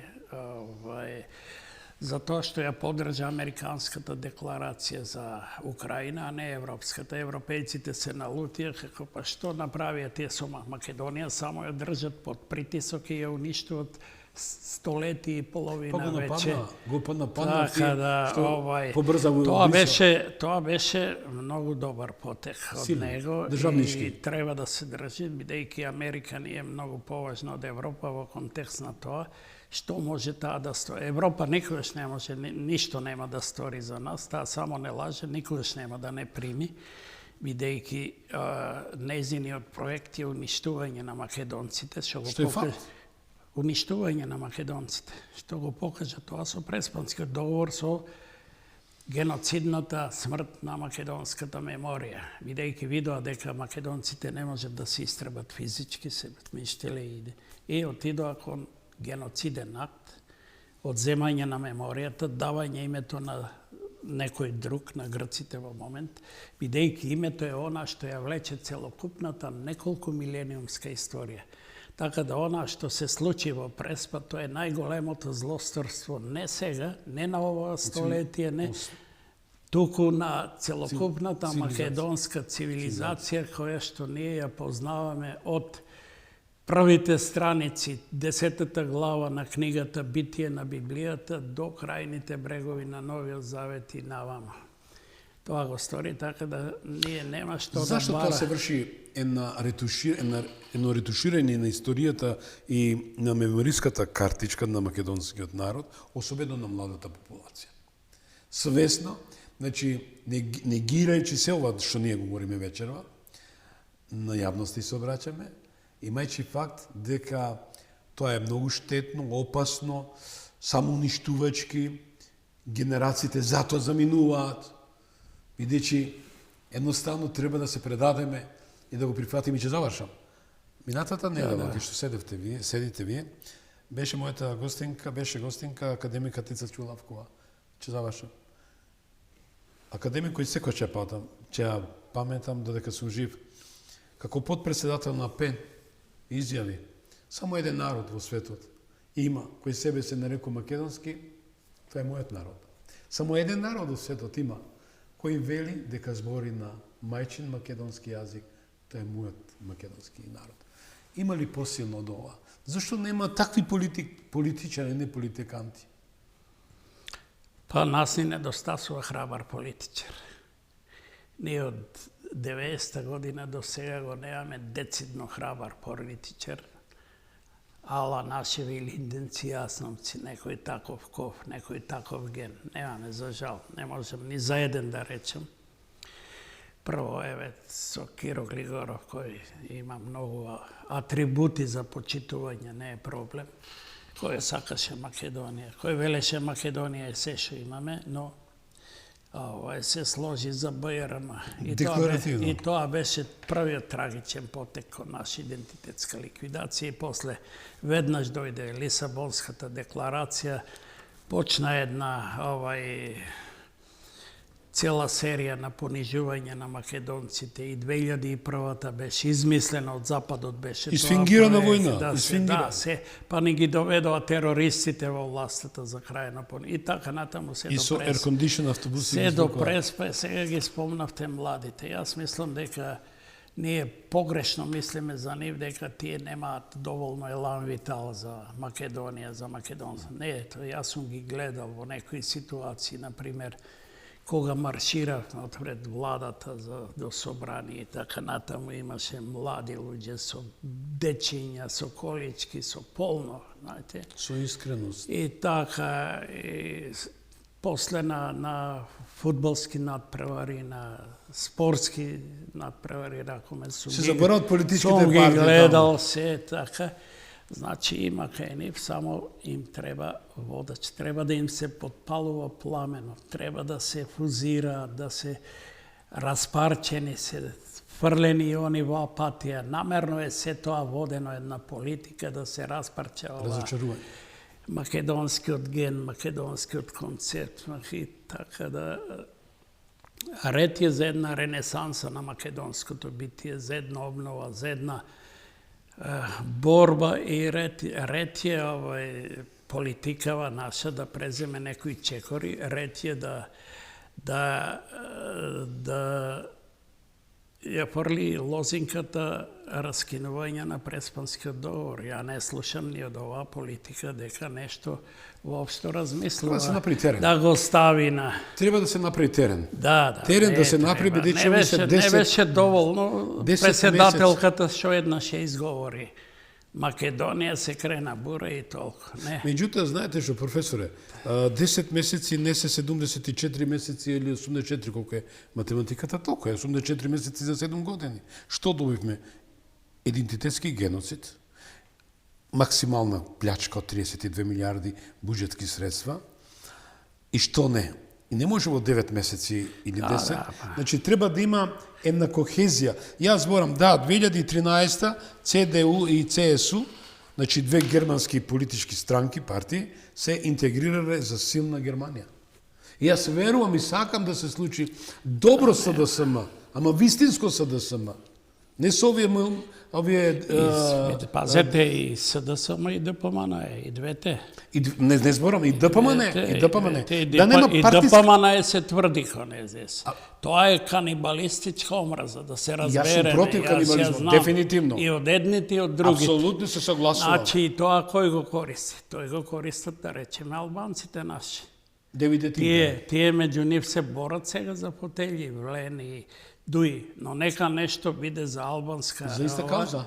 за тоа што ја поддржа американската декларација за Украина, а не европската. Европејците се налутија како па што направија тие со Македонија, само ја држат под притисок и ја уништуваат столетие и половина веќе. Го нападна така да, тоа беше многу добар потех од него и треба да се држи, бидејќи Америка не е многу поважна од Европа во контекст на тоа што може таа да стори. Европа никогаш не може, ништо нема да стори за нас, таа само не лаже, никогаш нема да не прими, бидејќи нејзиниот проект е уништување на македонците, што е факт. Уништување на македонците, што го покажа тоа со Преспанскиот договор, со геноцидната смрт на македонската меморија, бидејќи видоа дека македонците не можат да се истребат физички, се миштеле и отидоа кон геноциден акт, одземање на меморијата, давање името на некој друг, на грците во момент, бидејќи името е она што ја влече целокупната неколку милениумска историја. Така да она што се случи во Преспа, тоа е најголемото злосторство не сега, не на ова столетие, не, туку на целокупната македонска цивилизација која што ние ја познаваме од првите страници, 10-та глава на книгата Битие на Библијата до крајните брегови на Новиот Завет и навама. Тоа го стори, така да ние нема што да бара. Зашто тоа се врши едно ретуширање на историјата и на мемориската картичка на македонскиот народ, особено на младата популација? Свесно, значи, негирајќи се ова што ние говориме вечерва, на јавности се обраќаме, имајќи факт дека тоа е многу штетно, опасно, самоуништувачки, генерациите затоа заминуваат, бидејќи едноставно треба да се предадеме и да го прифатиме. И ќе завршам. Минатата недела, кај што седите вие, беше мојата гостинка академик Катица Чулавкова. Ќе завршам. Академик кој секој ќе паметам додека сум жив. Како подпредседател на ПЕН изјави, само еден народ во светот има, кој себе се нарекува македонски, тоа е мојот народ. Само еден народ во светот има, кој вели дека збори на мајчин македонски јазик, тоа е мојот македонски народ. Има ли посилно од ова? Зашто нема такви политичари, не политиканти? Па нас ни недостасува храбар политичар. Ние од 90-та година до сега го немаме децидно храбар политичар, ала Нашеви Линденци, Јасновци, некој таков ков, некој таков ген. Немаме, за жал, не можем ни за еден да речем. Прво, со Киро Глигоров, кој има многу атрибути за почитување, не е проблем. Кој сакаше Македонија, кој велеше Македонија е се што имаме, но се сложи за БРМ. И тоа беше првиот трагичен потек кон наша идентитетска ликвидација и после веднаш дојде Лисабонската декларација, почна една цела серија на понижување на македонците и 2001-та беше измислена од Западот, беше Исфингирана војна. Да, па ни ги доведоа терористите во властата за крај на и така натаму се и со air condition автобуси. Се до преспа, сега ги спомнавте младите. Јас мислам дека ние погрешно мислиме за нив дека тие немаат доволно елан витал за Македонија, за македонци. Не, јас сум ги гледал во некои ситуации, на пример, кога марширавме отпред владата до собрание и така натаму, имаше млади луѓе со дечиња, со колички, со полно, знаете. Со искреност. И така, после на фудбалски надпревари, на спортски надпревари, ракоме сум се заборават политичките партии. Сум ги гледал се, така. Значи има кај нив, само им треба водач, треба да им се подпалува пламено, треба да се фузира, да се распарчени, се фрлени и они во апатија. Намерно е се тоа водено една политика да се распарче ова македонскиот ген, македонскиот концепт, и така да ред е за една ренесанса на македонското битие, за една обнова, за една борба и ред е политикава наша да преземе некои чекори, ред е да ја фрли лозинката раскинување на Преспанскиот договор. Ја не слушам ни од оваа политика дека нешто воопшто размислува да го стави на... Треба да се направи терен. Да. Терен да се направи, бидејќи не беше доволно председателката што еднаш ја изговори. Македонија се крена бура и толку. Меѓутоа, знаете што, професоре, 10 месеци не се 74 месеци или 84, колку е математиката, толку е 84 месеци за 7 години. Што добивме? Идентитетски геноцид, максимална плячка од 32 милиарди буџетски средства, и што не? И не може во 9 месеци или 10. Значи, треба да има една кохезија. Јас зборам, 2013 ЦДУ и ЦСУ, значи две германски политички странки, партии, се интегрирале за силна Германија. И јас верувам и сакам да се случи добро СДСМ, ама вистинско СДСМ. Не со овие... Пазете и СДСМ и ДПМН и двете. Не зборам, и ДПМН. И ДПМН се тврди кон СДС. Тоа е канибалистичка омраза, да се разбереме. Јас сум против канибализмот, дефинитивно. И од едните и од другите. Апсолутно се согласувам. Значи, тоа кој го користи? Тој го користат, да речеме, албанците наши. Тие меѓу нив се борат сега за фотели, влени, дуи, но нека нешто биде за албанска... За иста кауза?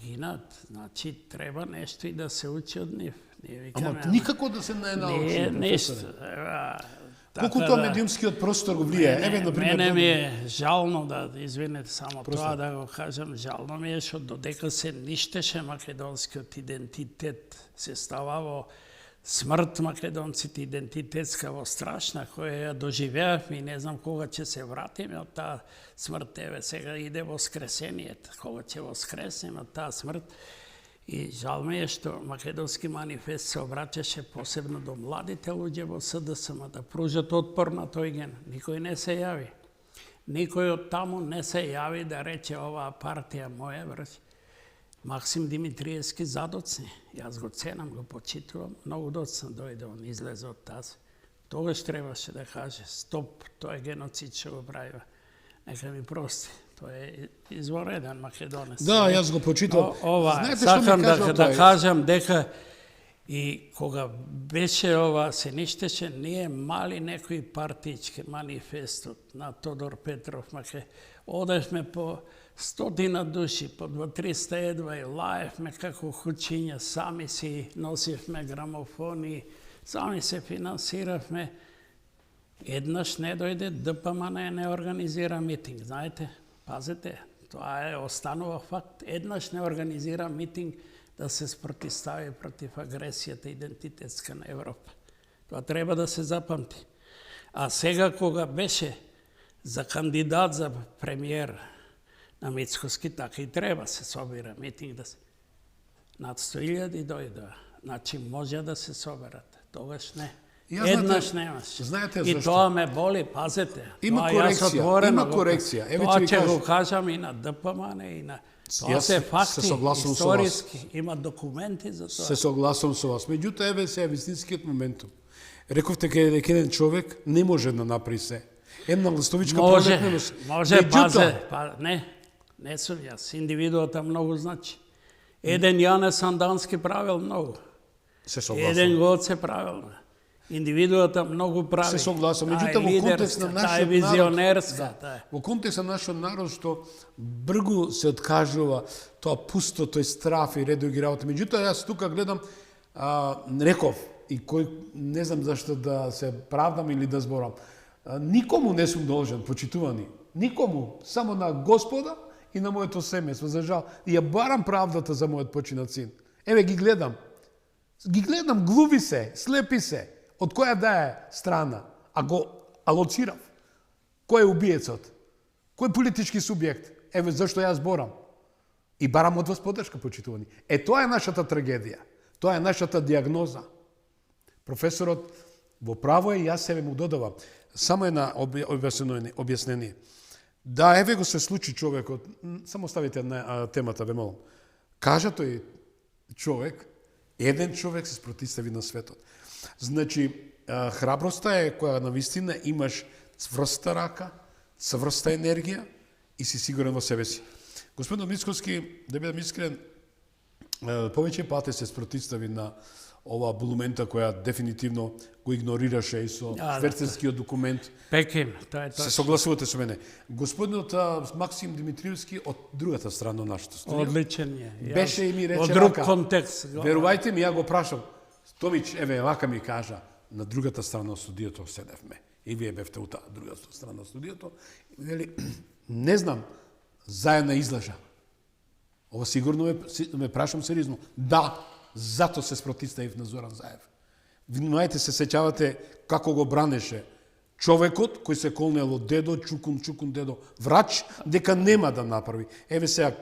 Гинат, значи треба нешто и да се учи од нив. Ама никако да се научи, професоре. Колку тоа медиумскиот простор го влијае? Еве, например... Мене ми е жално да, извинете само тоа да го кажам, жално ми е што додека се ништеше македонскиот идентитет, се става во смрт македонците, идентитетска во страшна, која ја доживеавме и не знам кога ќе се вратиме од таа смрт. Еве, сега иде воскресението, кога ќе воскреснеме од таа смрт. И жал ми е што македонски манифест се обраќаше посебно до младите луѓе во СДСМ да пружат отпор на тој ген. Никој не се јави. Никој од таму не се јави да рече оваа партија моја врз. Максим Димитриевски задоцни. Јас го ценам, го почитувам. Многу доцна дојде, он излезе од тази. Тогаш требаше да каже, стоп, тоа е геноцид што го правива. Нека ми прости. Тој е извореден македонец. Да, јас го почитувам. Сакам да кажам дека и кога беше ова, се ништеше, ние мали некои партички манифестот на Тодор Петров, одевме по 100 души, по 200-300 едва и лаевме како хучиња, сами си носивме грамофони, сами се финансиравме Еднаш не дојде ДПМН не организира митинг, знаете, пазете, тоа останува факт. Еднаш не организира митинг да се спротистави против агресијата идентитетска на Европа. Тоа треба да се запамти. А сега кога беше за кандидат за премиер на Мицкоски, така и треба се собира митинг да се... Над 100.000 дојдоа. Значи може да се соберат. Тогаш не. Еднаш немаш. Знаете и зашто? тоа ме боли, пазете. Има тоа корекција, има корекција. Еве Тоа ќе ви ќе го кажам. кажам и на ДПМН и на... Тоа Јас се се факти, согласувам со вас. историски, има документи за тоа. Се согласувам со вас. Меѓутоа, еве се вистинскиот моментум. Рековте дека еден човек не може да направи се. Една ластовичка прометненост. Може, пазе, не сум јас. Индивидуата многу значи. Еден Јанес Андански правил многу. Се согласувам. Еден Гоце правил. Индивидуата многу прави. Се согласувам. Таа е Меѓутоа, во контекст на лидерска, нашиот таа е визионерска. народ, таа е. во контекст на нашиот народ што бргу се откажува тоа пусто, тој страф и редови ги работи. Меѓутоа, јас тука гледам, реков, и кој не знам зашто да се правдам или да зборам. Никому не сум должен, почитувани. Никому, само на Господа и на моето семејство. За жал, ја барам правдата за мојот починат син. Еве ги гледам. Ги гледам, глуви се, слепи се. Од која да е страна, а го алоцирав. Кој е убиецот? Кој политички субјект? Еве зашто јас зборам. И барам од вас поддршка, почитувани. Тоа е нашата трагедија. Тоа е нашата диагноза. Професорот во право е, јас себе му додавам. Само една објаснение. Да, еве го се случи човекот, само ставите на темата, ве молам. Кажа тој човек, еден човек се спротистави на светот. Значи, храброста е која навистина имаш цврста рака, цврста енергија и си сигурен во себе си. Господин Мицкоски, да бидам искрен, повеќе пати се спротистави на оваа булумента која дефинитивно го игнорираше и со шверцерскиот документ. Пекин, тоа е тоа. Се согласувате со мене. Господинот Максим Димитриевски од другата страна на нашата студија. Одличен е. Беше и ми рече од друг вака. контекст. Верувајте ми, ја го прашам. Томич, еве, вака ми кажа, на другата страна на студиото седевме. И вие бевте у таа другата страна на студиото. И вели, не знам, заедно излажа. Ова сигурно ме прашам сериозно. Да, зато се спротиставив на Зоран Заев. Внимајте се сеќавате како го бранеше човекот кој се колнело дедо, чукун дедо, врач, дека нема да направи. Еве сега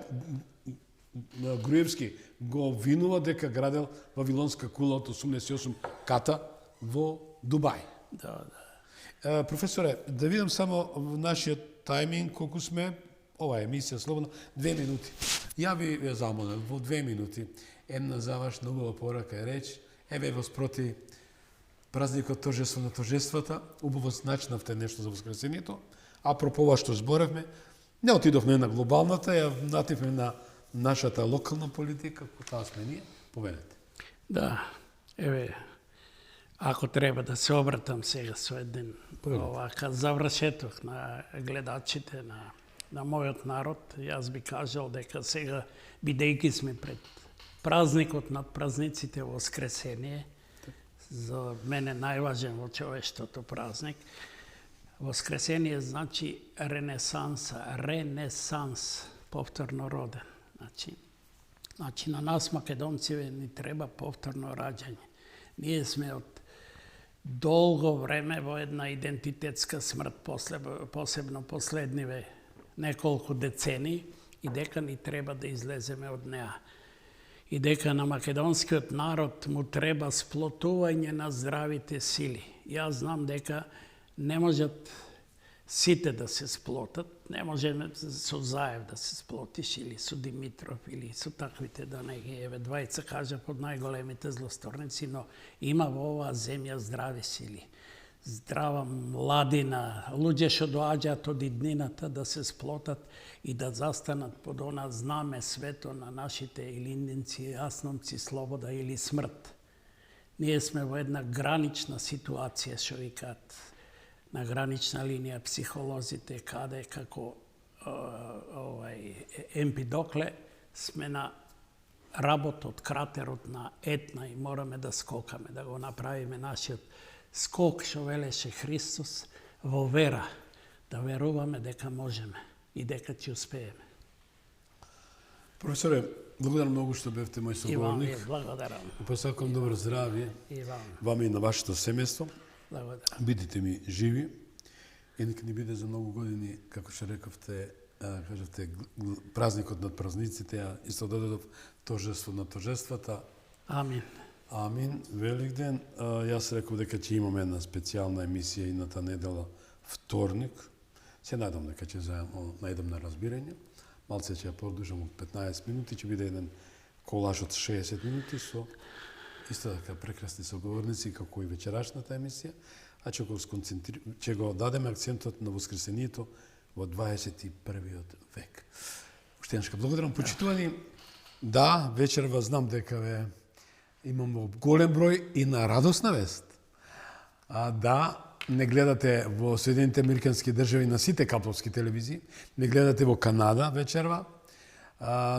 Груевски го обвинува дека градел Вавилонска кула од 88 ката во Дубај. Да. Професоре, да видам само во нашиот тајминг колку сме, ова емисија слободна, 2 минути. Ја ви замолам, во 2 минути, една завршна убава порака е реч, еве во спроти празникот торжество на торжествата, убаво начнавте нешто за воскресението, апропо ова што зборевме, не отидовме на глобалната, ја нативме на нашата локална политика, која сме ние, поведете. Да, еве, ако треба да се обратам сега со еден овака завршеток на гледачите на мојот народ, јас би кажал дека сега, бидејќи сме пред празникот над празниците Воскресение, за мене најважен во човештвото празник, Воскресение значи ренесанс, повторно роден. Значи на нас македонциве ни треба повторно раѓање. Ние сме од долго време во една идентитетска смрт, посебно последниве неколку децени, и дека ни треба да излеземе од неа. И дека на македонскиот народ му треба сплотување на здравите сили. Јас знам дека не можат сите да се сплотат, не може со Заев да се сплотиш или со Димитров или со таквите, да не ги еве двајца кажа под најголемите злосторници, но има во оваа земја здрави сили. Здрава младина, луѓе што доаѓаат од иднината да се сплотат и да застанат под она знаме свето на нашите илиндинци, јасномци, слобода или смрт. Ние сме во една гранична ситуација, што викаат, на гранична линија психолозите, каде како Емпидокле сме на работ од кратерот на Етна и мораме да скокаме, да го направиме нашиот скок, што велеше Христос, во вера, да веруваме дека можеме и дека ќе успееме. Професоре, благодарам многу што бевте мој И вам соговорник. ви благодарам. Посакам добро здравје И вам вам и на вашето семејство. благодарам. Бидете ми живи и нека ни биде за многу години, како што рековте, кажавте, празникот над празниците, а исто додадов торжество на торжествата. Амин. Амин, велик ден. Јас реков дека ќе имаме една специјална емисија идната недела, вторник. Се надам дека ќе најдам на разбирање. Малце ќе ја продолжам од 15 минути, ќе биде еден колаж од 60 минути со исто така прекрасни соговорници како и вечерашната емисија, а ќе го дадеме акцентот на воскресението во 21-виот век. Уште еднашка благодарам, почитувани. Да, вечерва знам дека имам голем број и на радосна вест. Да, не гледате во Соединените Американски држави на сите кабловски телевизии, не гледате во Канада вечерва,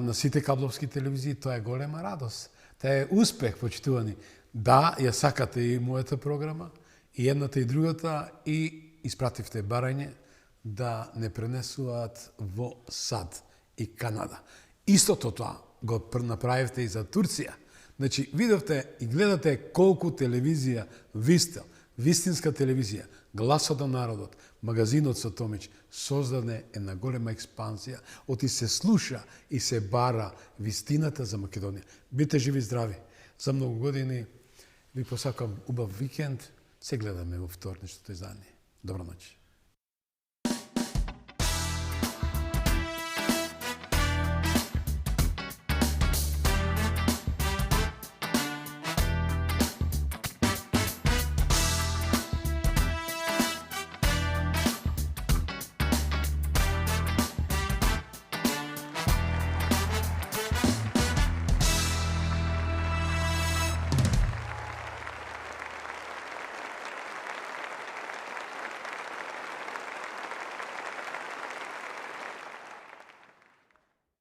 на сите кабловски телевизии, тоа е голема радост. Тоа е успех, почитувани. Да, ја сакате и мојата програма, и едната и другата, и испративте барање да не пренесуваат во САД и Канада. Истото тоа го направивте и за Турција. Значи, видовте и гледате колку телевизија Вистел, вистинска телевизија, Гласот на народот, магазинот со Томич, создаде една голема експанзија, оти се слуша и се бара вистината за Македонија. Бите живи и здрави. За многу години ви посакам убав викенд. Се гледаме во вторничното издание. Добра ноќ.